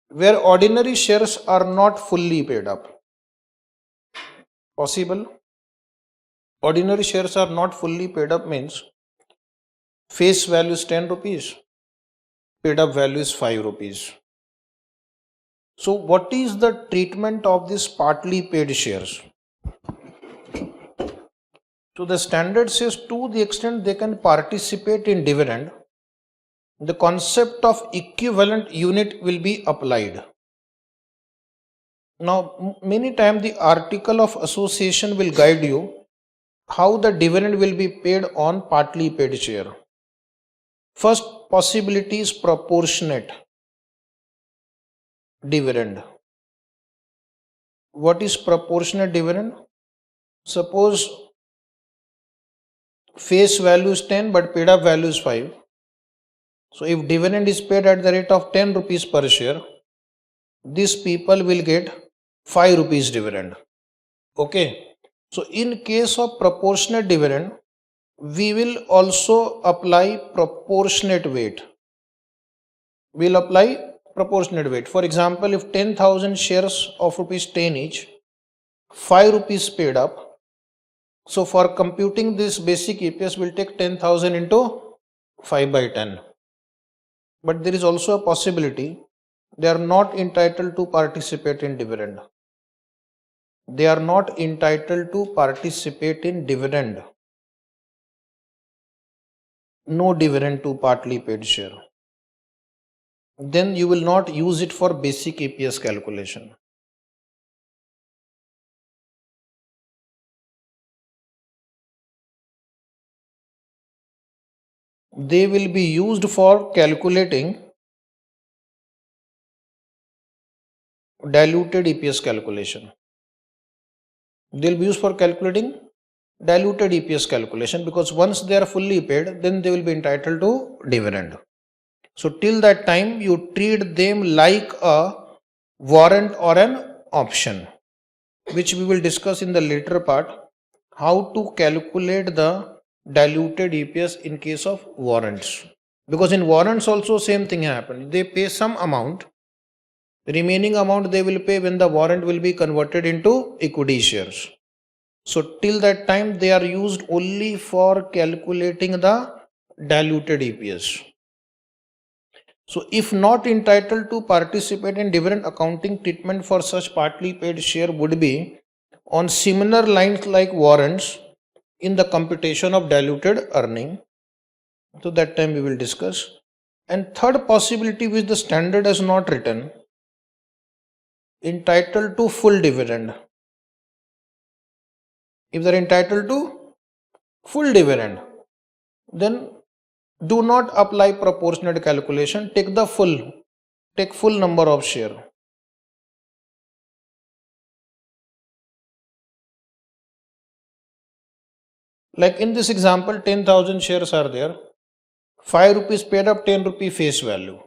Where ordinary shares are not fully paid up. Possible? Ordinary shares are not fully paid up means face value is 10 rupees. Paid up value is 5 rupees. So what is the treatment of this partly paid shares? So the standard says to the extent they can participate in dividend, the concept of equivalent unit will be applied. Now many times the article of association will guide you how the dividend will be paid on partly paid share. First possibility is proportionate dividend. What is proportionate dividend? Suppose face value is 10 but paid up value is 5. So if dividend is paid at the rate of 10 rupees per share, these people will get 5 rupees dividend. Okay. So in case of proportionate dividend, we will also apply proportionate weight. We will apply proportionate weight. For example, if 10,000 shares of rupees 10 each, 5 rupees paid up. So for computing this basic EPS, we'll take 10,000 into 5 by 10. But there is also a possibility they are not entitled to participate in dividend. They are not entitled to participate in dividend. No dividend to partly paid share. Then you will not use it for basic EPS calculation. They will be used for calculating diluted EPS calculation. They will be used for calculating diluted EPS calculation because once they are fully paid, then they will be entitled to dividend. So till that time, you treat them like a warrant or an option, which we will discuss in the later part, how to calculate the diluted EPS in case of warrants. Because in warrants also same thing happens. They pay some amount, remaining amount they will pay when the warrant will be converted into equity shares. So till that time they are used only for calculating the diluted EPS. So if not entitled to participate in dividend, accounting treatment for such partly paid share would be on similar lines like warrants in the computation of diluted earning. So that time we will discuss. And third possibility which the standard has not written, entitled to full dividend. If they are entitled to full dividend, then do not apply proportionate calculation. Take full number of share. Like in this example, 10,000 shares are there. 5 rupees paid up, 10 rupee face value.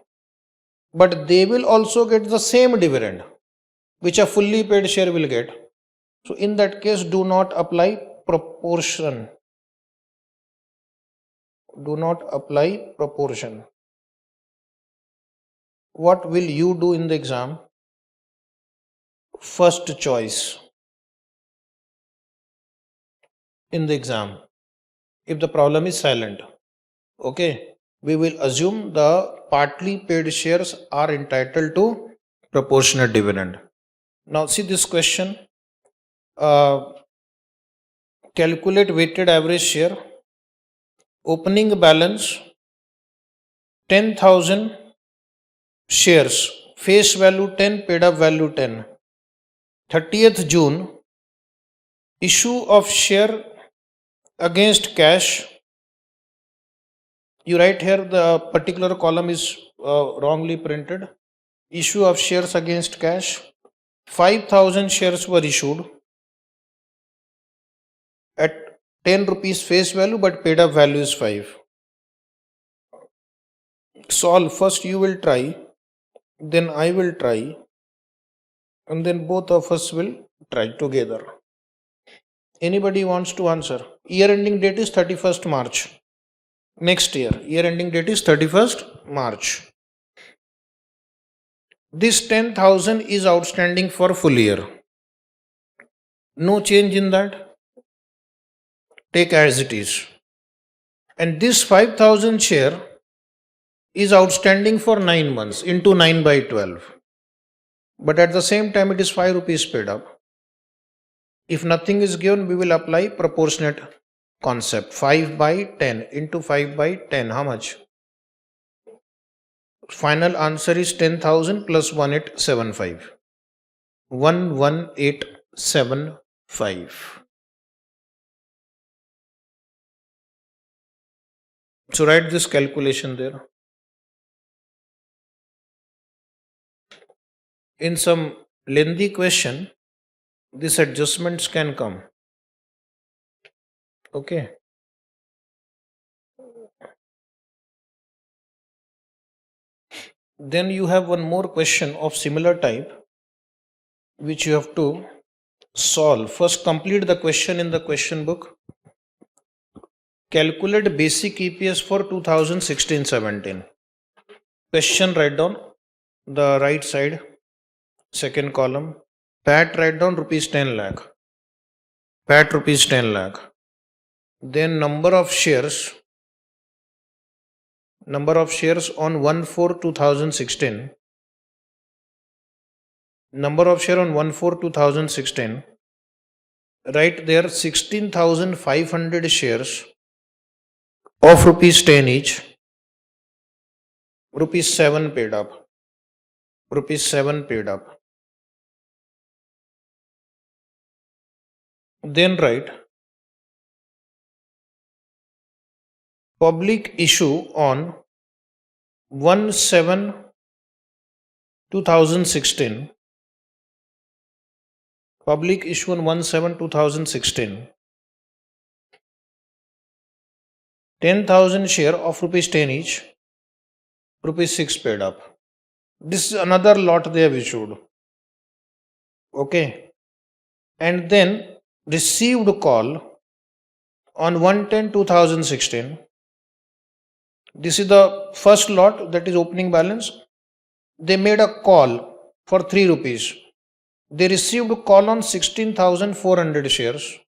But they will also get the same dividend which a fully paid share will get. So in that case, do not apply proportion. Do not apply proportion. What will you do in the exam? First choice in the exam. If the problem is silent, okay, we will assume the partly paid shares are entitled to proportionate dividend. Now see this question. Calculate weighted average share. Opening balance 10,000 shares. Face value 10, paid up value 10. 30th June, issue of share against cash. You write here the particular column is wrongly printed. Issue of shares against cash. 5,000 shares were issued at 10 rupees face value, but paid up value is 5. Solve. First you will try, then I will try, and then both of us will try together. Anybody wants to answer? Year ending date is 31st March. Next year, year ending date is 31st March. This 10,000 is outstanding for full year. No change in that. Take as it is. And this 5,000 share is outstanding for 9 months into 9 by 12. But at the same time, it is 5 rupees paid up. If nothing is given, we will apply proportionate concept. 5 by 10 into 5 by 10. How much? Final answer is 10,000 plus 1875. 11875. So write this calculation there. In some lengthy question, these adjustments can come. Okay. Then you have one more question of similar type which you have to solve. First, complete the question in the question book. Calculate basic EPS for 2016-17. Question, write down the right side, second column. PAT, write down rupees 10 lakh. PAT rupees 10 lakh. Then number of shares on 1/4/2016. Number of share on 1/4/2016. Write there 16,500 shares of rupees 10 each. Rupees 7 paid up. Rupees 7 paid up. Then write public issue on 1/7/2016. Public issue on 1/7/2016. 10,000 share of rupees 10 each. Rupees 6 paid up. This is another lot they have issued. Okay. And then received call on 1/10/2016. This is the first lot, that is opening balance. They made a call for 3 rupees. They received a call on 16,400 shares.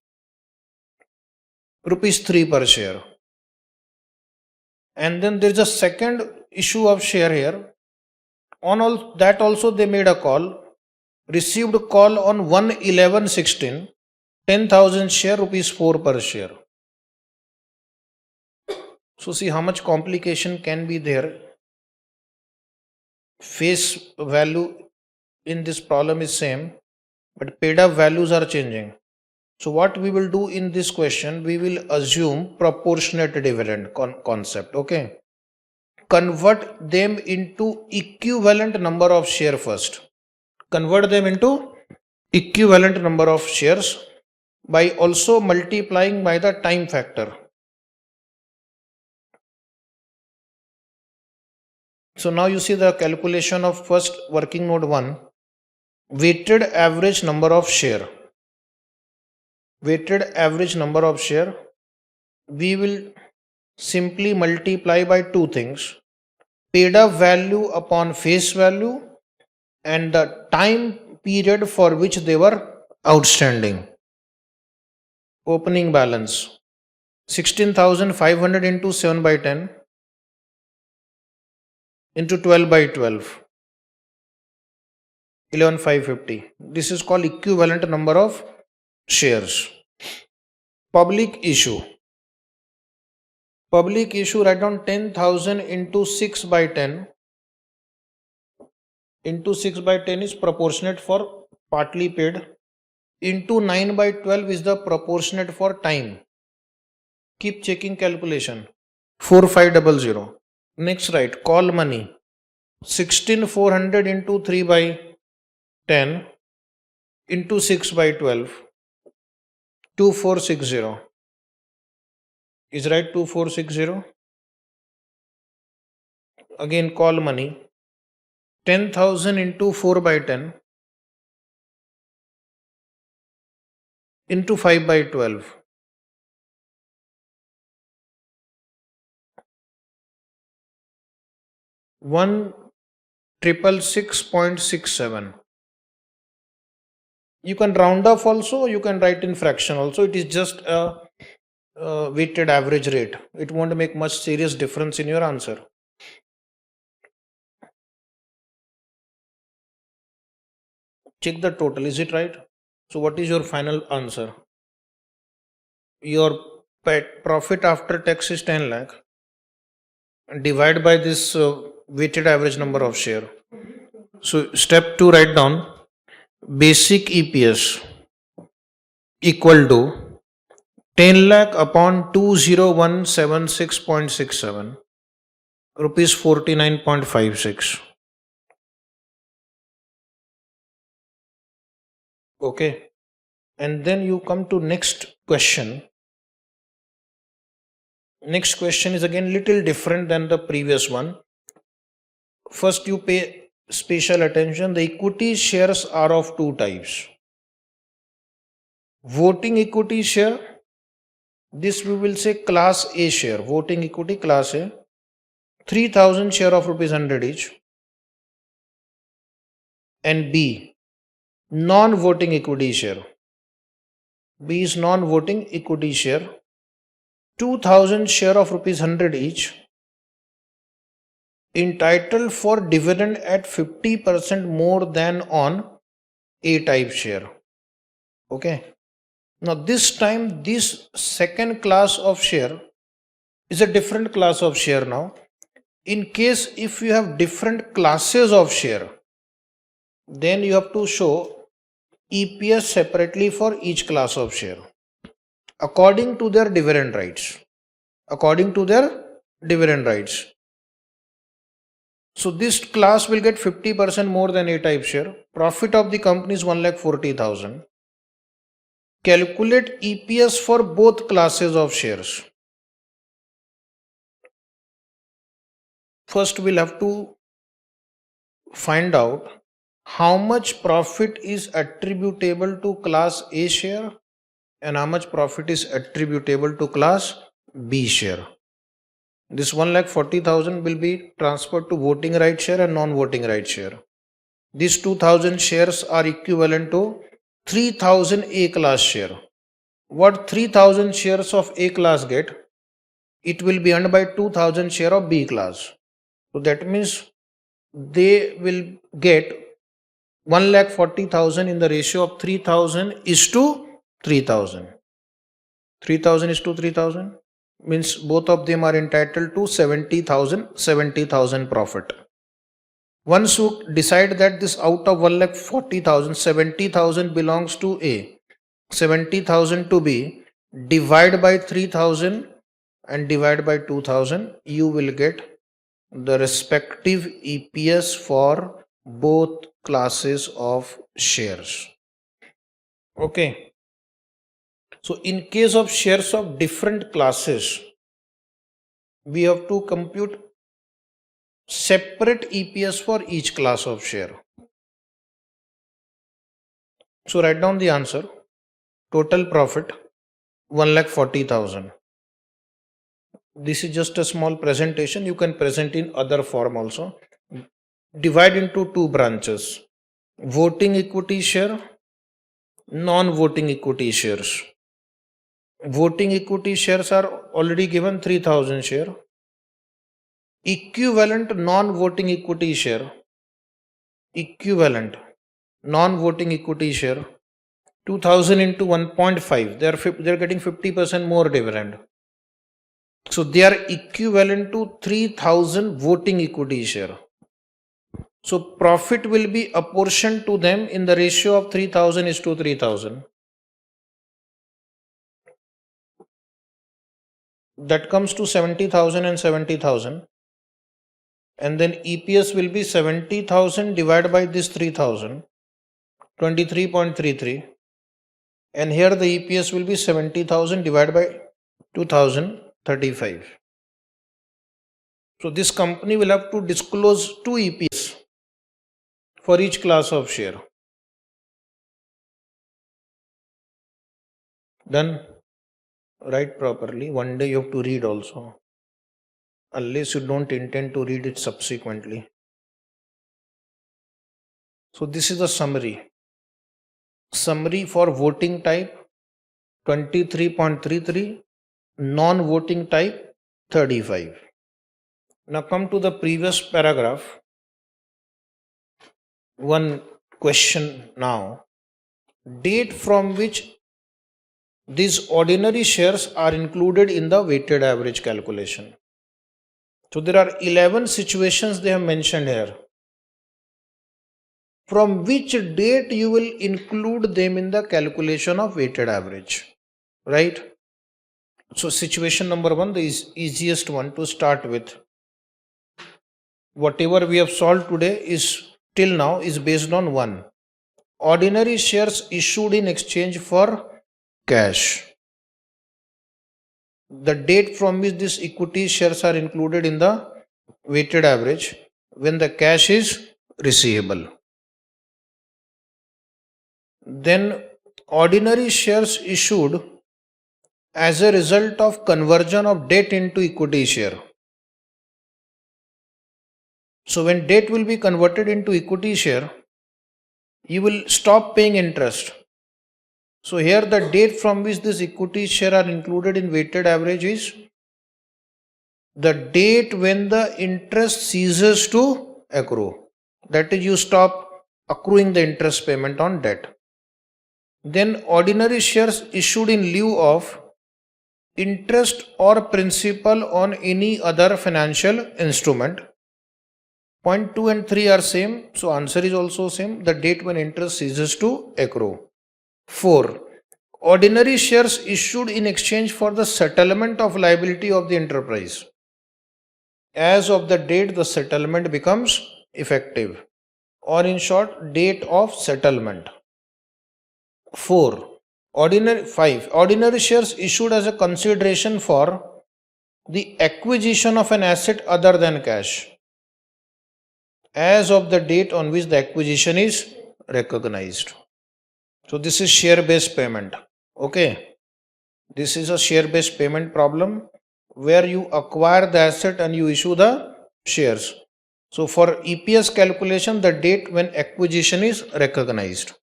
Rupees 3 per share. And then there is a second issue of share here. On all that also they made a call. Received a call on 1/11/16. 10,000 share, rupees 4 per share. So see how much complication can be there. Face value in this problem is same, but paid up values are changing. So what we will do in this question, we will assume proportionate dividend concept. Okay. Convert them into equivalent number of share first. Convert them into equivalent number of shares by also multiplying by the time factor. So now you see the calculation of first working node 1, weighted average number of share. Weighted average number of share, we will simply multiply by two things: paid up value upon face value and the time period for which they were outstanding. Opening balance 16,500 into 7 by 10 into 12 by 12, 11,550. This is called equivalent number of shares. Public issue. Public issue, write down 10,000 into 6 by 10 into 6 by 10 is proportionate for partly paid, into 9 by 12 is the proportionate for time. Keep checking calculation. 4500. Next, write call money 16,400 into 3 by 10 into 6 by 12, 2460. Is right, 2460. Again call money 10,000 into 4 by 10 into 5 by 12. 1,666.67. You can round off also, you can write in fraction also. It is just a weighted average rate. It won't make much serious difference in your answer. Check the total, is it right? So what is your final answer? Your profit after tax is 10 lakh. Divide by this weighted average number of share. So step 2, write down basic EPS equal to 10 lakh upon 20176.67, rupees 49.56. Okay. And then you come to next question. Next question is again little different than the previous one. First you pay special attention. The equity shares are of two types. Voting equity share, this we will say class A share. Voting equity class A, 3,000 share of rupees 100 each. And B, non-voting equity share. B is non-voting equity share, 2,000 share of rupees 100 each, entitled for dividend at 50% more than on A type share. Okay. Now this time this second class of share is a different class of share now. In case if you have different classes of share, then you have to show EPS separately for each class of share according to their dividend rights. According to their dividend rights. So this class will get 50% more than A type share. Profit of the company is 1,40,000. Calculate EPS for both classes of shares. First we'll have to find out how much profit is attributable to class A share and how much profit is attributable to class B share. This 1,40,000 will be transferred to voting right share and non-voting right share. These 2,000 shares are equivalent to 3,000 A class share. What 3,000 shares of A class get, it will be earned by 2,000 share of B class. So that means they will get 1,40,000 in the ratio of 3,000 is to 3,000. 3,000 is to 3,000 means both of them are entitled to 70,000 profit. Once you decide that this out of 1,40,000, 70,000 belongs to A 70,000 to be divide by 3,000 and divide by 2,000, you will get the respective EPS for both classes of shares. Okay. So in case of shares of different classes, we have to compute separate EPS for each class of share. So write down the answer. Total profit 1,40,000. This is just a small presentation. You can present in other form also. Divide into two branches. Voting equity share, non-voting equity shares. Voting equity shares are already given 3,000 share. Equivalent non-voting equity share. Equivalent non-voting equity share 2,000 into 1.5. They're getting 50% more dividend. So they are equivalent to 3,000 voting equity share. So profit will be apportioned to them in the ratio of 3,000 is to 3,000. That comes to 70,000 and 70,000. And then EPS will be 70,000 divided by this 3,000, 23.33. And here the EPS will be 70,000 divided by 2,035. So this company will have to disclose two EPS for each class of share. Done. Write properly. One day you have to read also, unless you don't intend to read it subsequently. So this is the summary. Summary for voting type 23.33, non-voting type 35. Now come to the previous paragraph. One question now. Date from which these ordinary shares are included in the weighted average calculation. So there are 11 situations they have mentioned here. From which date you will include them in the calculation of weighted average, right? So situation number 1, the easiest one to start with. Whatever we have solved today is till now is based on 1. Ordinary shares issued in exchange for cash. The date from which these equity shares are included in the weighted average when the cash is receivable. Then ordinary shares issued as a result of conversion of debt into equity share. So when debt will be converted into equity share, you will stop paying interest. So here the date from which this equity share are included in weighted average is the date when the interest ceases to accrue. That is, you stop accruing the interest payment on debt. Then ordinary shares issued in lieu of interest or principal on any other financial instrument. Point 2 and 3 are same, so answer is also same. The date when interest ceases to accrue. 4. Ordinary shares issued in exchange for the settlement of liability of the enterprise. As of the date the settlement becomes effective, or in short, date of settlement. 5. Ordinary shares issued as a consideration for the acquisition of an asset other than cash, as of the date on which the acquisition is recognized. So this is share-based payment. Okay. This is a share-based payment problem where you acquire the asset and you issue the shares. So for EPS calculation, the date when acquisition is recognized.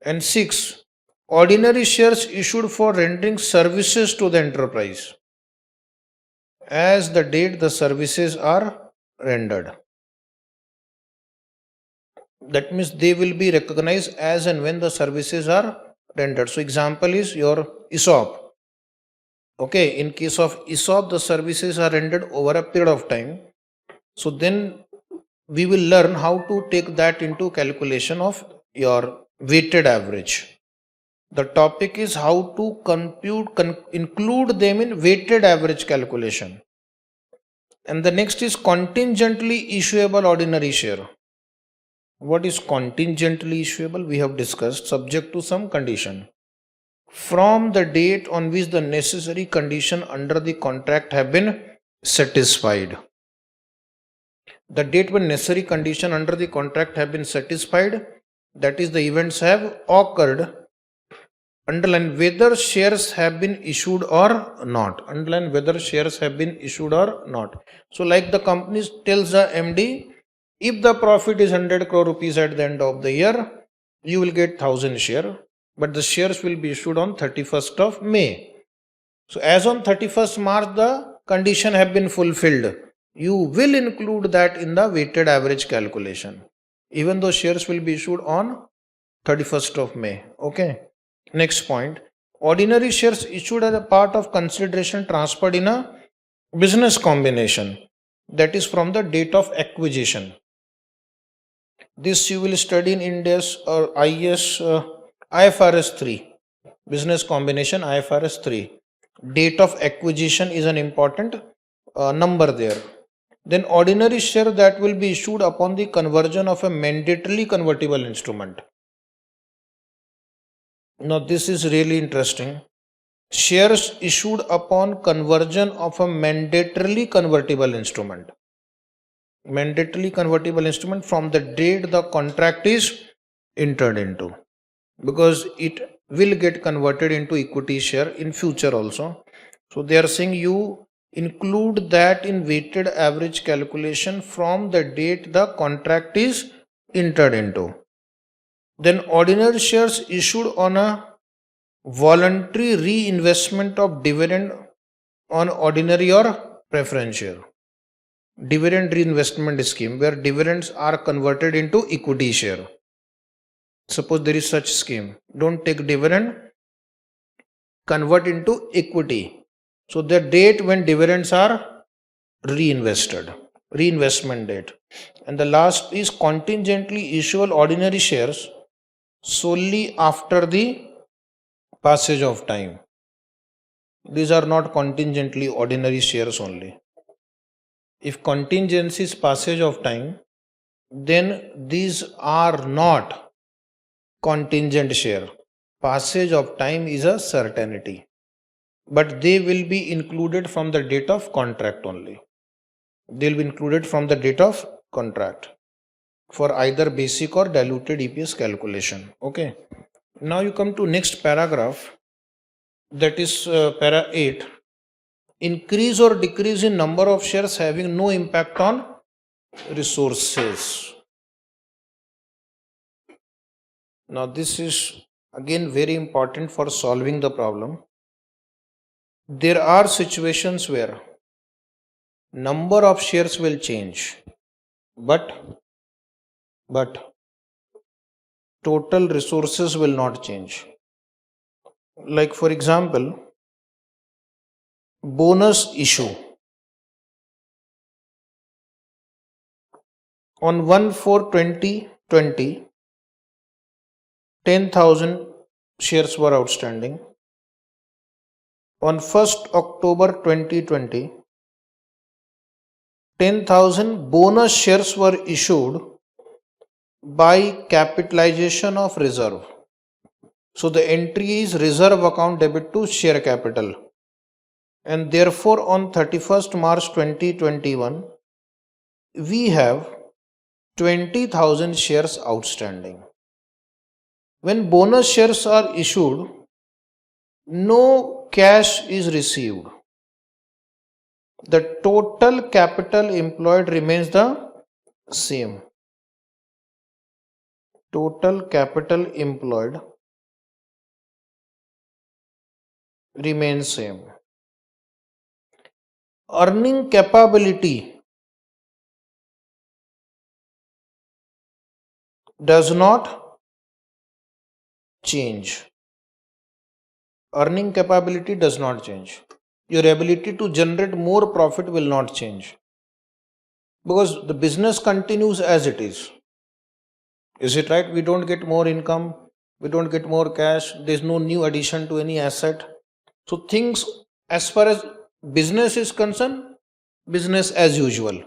And 6. Ordinary shares issued for rendering services to the enterprise, as the date the services are rendered. That means they will be recognized as and when the services are rendered. So example is your ESOP. Okay, in case of ESOP, the services are rendered over a period of time. So then we will learn how to take that into calculation of your weighted average. The topic is how to include them in weighted average calculation. And the next is contingently issuable ordinary share. What is contingently issuable? We have discussed, subject to some condition. From the date on which the necessary condition under the contract have been satisfied. The date when necessary condition under the contract have been satisfied, that is, the events have occurred. Underline whether shares have been issued or not. Underline whether shares have been issued or not. So like the company tells the MD, if the profit is 100 crore rupees at the end of the year, you will get 1000 share, but the shares will be issued on 31st of May. So as on 31st March, the condition have been fulfilled. You will include that in the weighted average calculation, even though shares will be issued on 31st of May. Okay. Next point, ordinary shares issued as a part of consideration transferred in a business combination, that is from the date of acquisition. This you will study in India's or IAS IFRS 3, business combination IFRS 3. Date of acquisition is an important number there. Then ordinary share that will be issued upon the conversion of a mandatorily convertible instrument. Now this is really interesting. Shares issued upon conversion of a mandatorily convertible instrument. Mandatorily convertible instrument from the date the contract is entered into, because it will get converted into equity share in future also. So they are saying you include that in weighted average calculation from the date the contract is entered into. Then ordinary shares issued on a voluntary reinvestment of dividend on ordinary or preference share. Dividend reinvestment scheme where dividends are converted into equity share. Suppose there is such scheme. Don't take dividend, convert into equity. So the date when dividends are reinvested, reinvestment date. And the last is contingently issuable ordinary shares solely after the passage of time. These are not contingently ordinary shares only. If contingency is passage of time, then these are not contingent share. Passage of time is a certainty, but they will be included from the date of contract only. They will be included from the date of contract for either basic or diluted EPS calculation. Okay. Now you come to next paragraph, that is para 8. Increase or decrease in number of shares having no impact on resources. Now this is again very important for solving the problem. There are situations where number of shares will change, but total resources will not change. Like for example, bonus issue. On 1/4/2020, 10,000 shares were outstanding. On 1st October 2020, 10,000 bonus shares were issued by capitalization of reserve. So the entry is reserve account debit to share capital. And therefore on 31st March 2021, we have 20,000 shares outstanding. When bonus shares are issued, no cash is received. The total capital employed remains the same. Total capital employed remains same. Earning capability does not change. Earning capability does not change. Your ability to generate more profit will not change, because the business continues as it is. Is it right? We don't get more income, We don't get more cash. There's no new addition to any asset. So things as far as business is concerned, business as usual.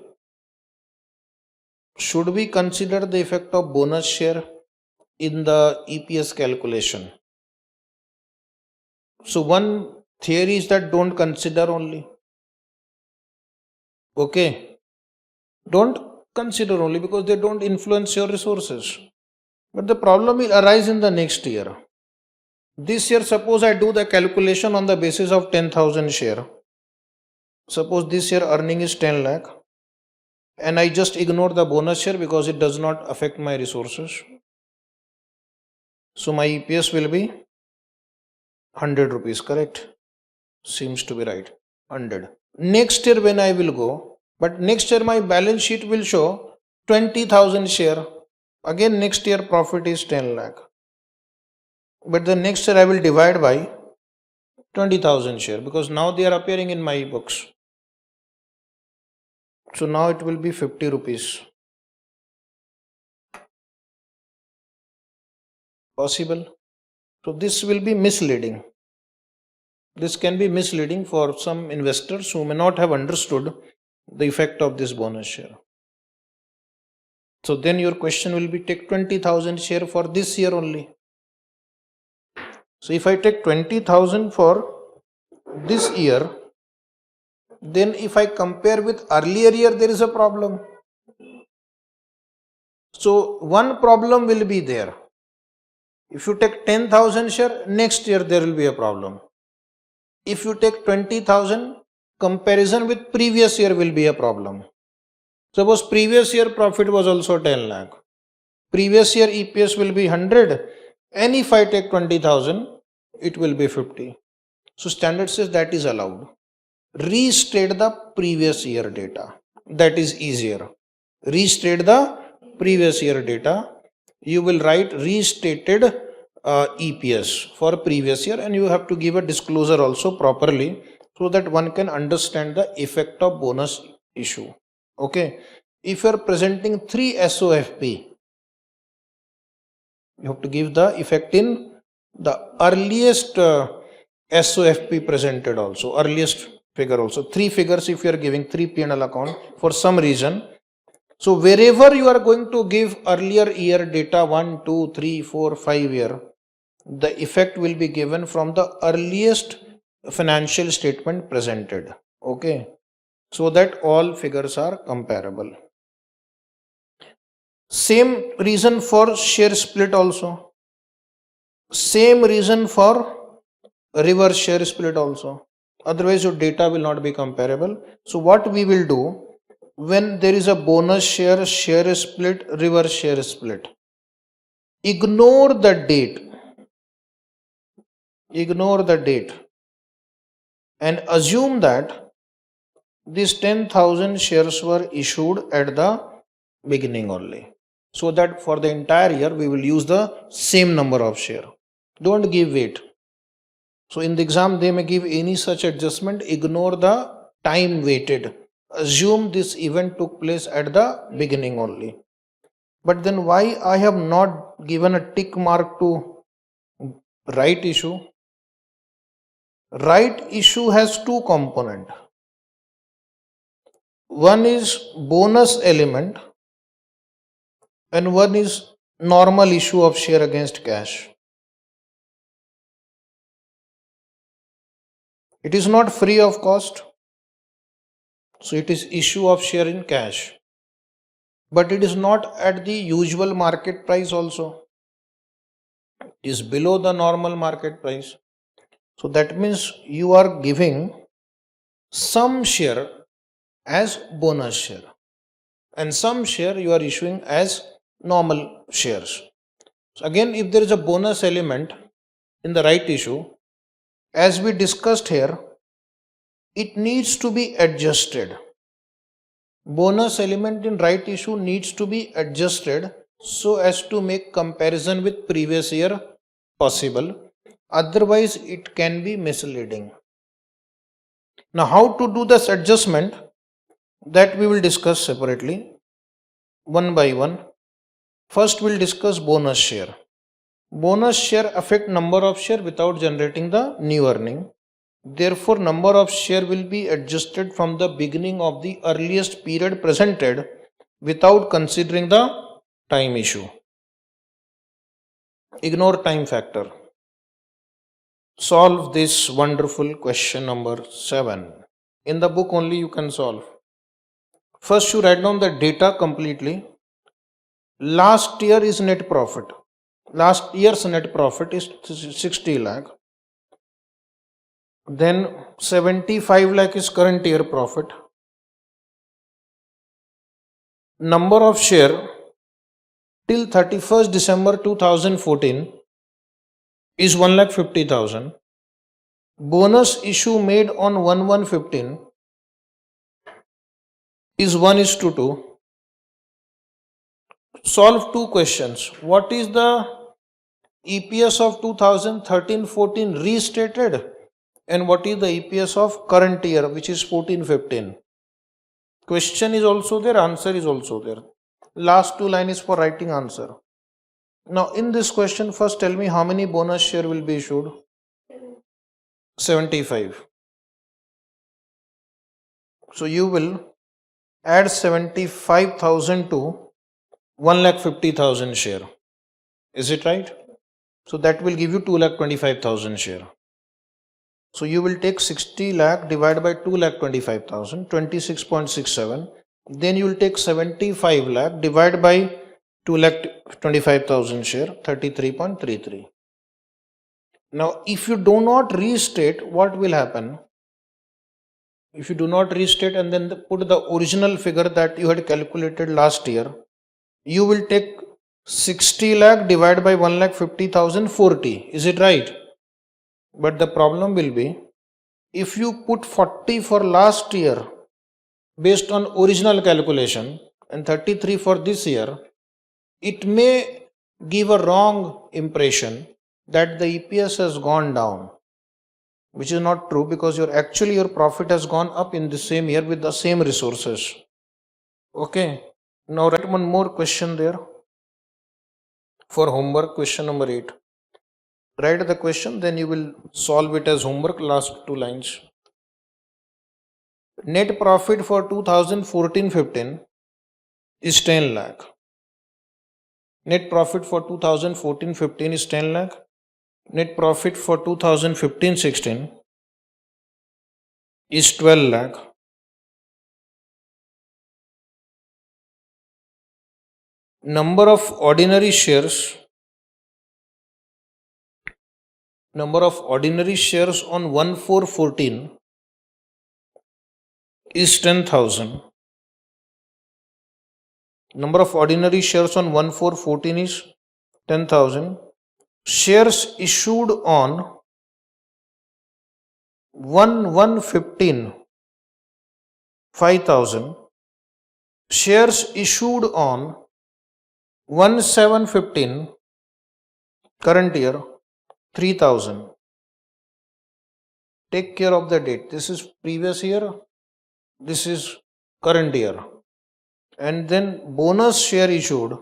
Should we consider the effect of bonus share in the EPS calculation? So one theory is that don't consider only. Okay. Don't consider only because they don't influence your resources. But the problem will arise in the next year. This year, suppose I do the calculation on the basis of 10,000 share. Suppose this year earning is 10 lakh and I just ignore the bonus share because it does not affect my resources. So my EPS will be 100 rupees, correct? Seems to be right. 100. Next year when I will go, but next year my balance sheet will show 20,000 share. Again next year profit is 10 lakh. But the next year I will divide by 20,000 share because now they are appearing in my books. So now it will be 50 rupees. Possible? So this will be misleading. This can be misleading for some investors who may not have understood the effect of this bonus share. So then your question will be take 20,000 share for this year only. So if I take 20,000 for this year, then if I compare with earlier year, there is a problem. So one problem will be there. If you take 10,000 share, next year there will be a problem. If you take 20,000, comparison with previous year will be a problem. Suppose previous year profit was also 10 lakh. Previous year EPS will be 100 and if I take 20,000, it will be 50. So standard says that is allowed. Restate the previous year data. That is easier. Restate the previous year data. You will write restated EPS for previous year and you have to give a disclosure also properly so that one can understand the effect of bonus issue. Okay. If you are presenting 3 SOFP, you have to give the effect in the earliest SOFP presented also, earliest figure also. 3 figures if you are giving 3 P&L account for some reason. So wherever you are going to give earlier year data 1, 2, 3, 4, 5 year, the effect will be given from the earliest financial statement presented. Okay. So that all figures are comparable. Same reason for share split also. Same reason for reverse share split also. Otherwise your data will not be comparable. So what we will do, when there is a bonus share, share split, reverse share split, ignore the date. Ignore the date and assume that these 10,000 shares were issued at the beginning only. So that for the entire year we will use the same number of share. Don't give weight. So in the exam they may give any such adjustment, ignore the time weighted. Assume this event took place at the beginning only. But then why I have not given a tick mark to right issue? Right issue has 2 components. One is bonus element and one is normal issue of share against cash. It is not free of cost. So it is issue of share in cash. But it is not at the usual market price also. It is below the normal market price. So that means you are giving some share as bonus share and some share you are issuing as normal shares. So again, if there is a bonus element in the right issue, as we discussed here, it needs to be adjusted. Bonus element in right issue needs to be adjusted so as to make comparison with previous year possible. Otherwise, it can be misleading. Now, how to do this adjustment, that we will discuss separately, one by one. First, we'll discuss bonus share. Bonus share affect number of share without generating the new earning. Therefore, number of share will be adjusted from the beginning of the earliest period presented without considering the time issue. Ignore time factor. Solve this wonderful question number 7. In the book only you can solve. First you write down the data completely. Last year is net profit. Last year's net profit is 60 lakh. Then 75 lakh is current year profit. Number of share till 31st December 2014 is 1,50,000. Bonus issue made on 1/1/15 is 1:2. Solve two questions. What is the EPS of 2013-14 restated, and what is the EPS of current year, which is 14-15? Question is also there, answer is also there. Last two lines is for writing answer. Now in this question, first tell me how many bonus share will be issued? 75. So you will add 75,000 to 1,50,000 share. Is it right? So that will give you 2,25,000 share. So you will take 60 lakh divided by 2,25,000, 26.67. Then you will take 75 lakh divided by 2,25,000 share, 33.33. Now if you do not restate, what will happen? If you do not restate and then put the original figure that you had calculated last year, you will take 60 lakh divided by 1,50,000, 40. Is it right? But the problem will be, if you put 40 for last year based on original calculation and 33 for this year, it may give a wrong impression that the EPS has gone down, which is not true, because your profit has gone up in the same year with the same resources. Okay. Now write one more question there for homework, question number 8. Write the question, then you will solve it as homework, last two lines. Net profit for 2014-15 is 10 lakh. Net profit for 2014-15 is 10 lakh. Net profit for 2015-16 is 12 lakh. Number of ordinary shares on 1/4/14 is 10,000. Number of ordinary shares on 1/4/14 is 10,000. Shares issued on 1/1/15, 5,000. Shares issued on 1/7/15, current year, 3,000. Take care of the date. This is previous year, this is current year. And then bonus share issued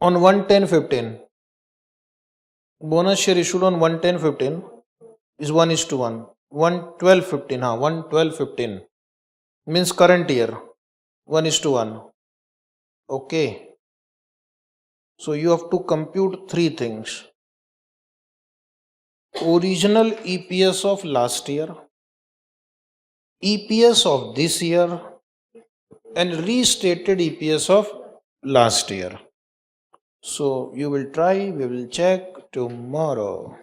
on 1/10/15. Bonus share issued on 1/10/15 is 1:1. 1/12/15, 1/12/15 means current year, 1:1. Okay. So you have to compute three things. Original EPS of last year, EPS of this year, and restated EPS of last year. So you will try, we will check tomorrow.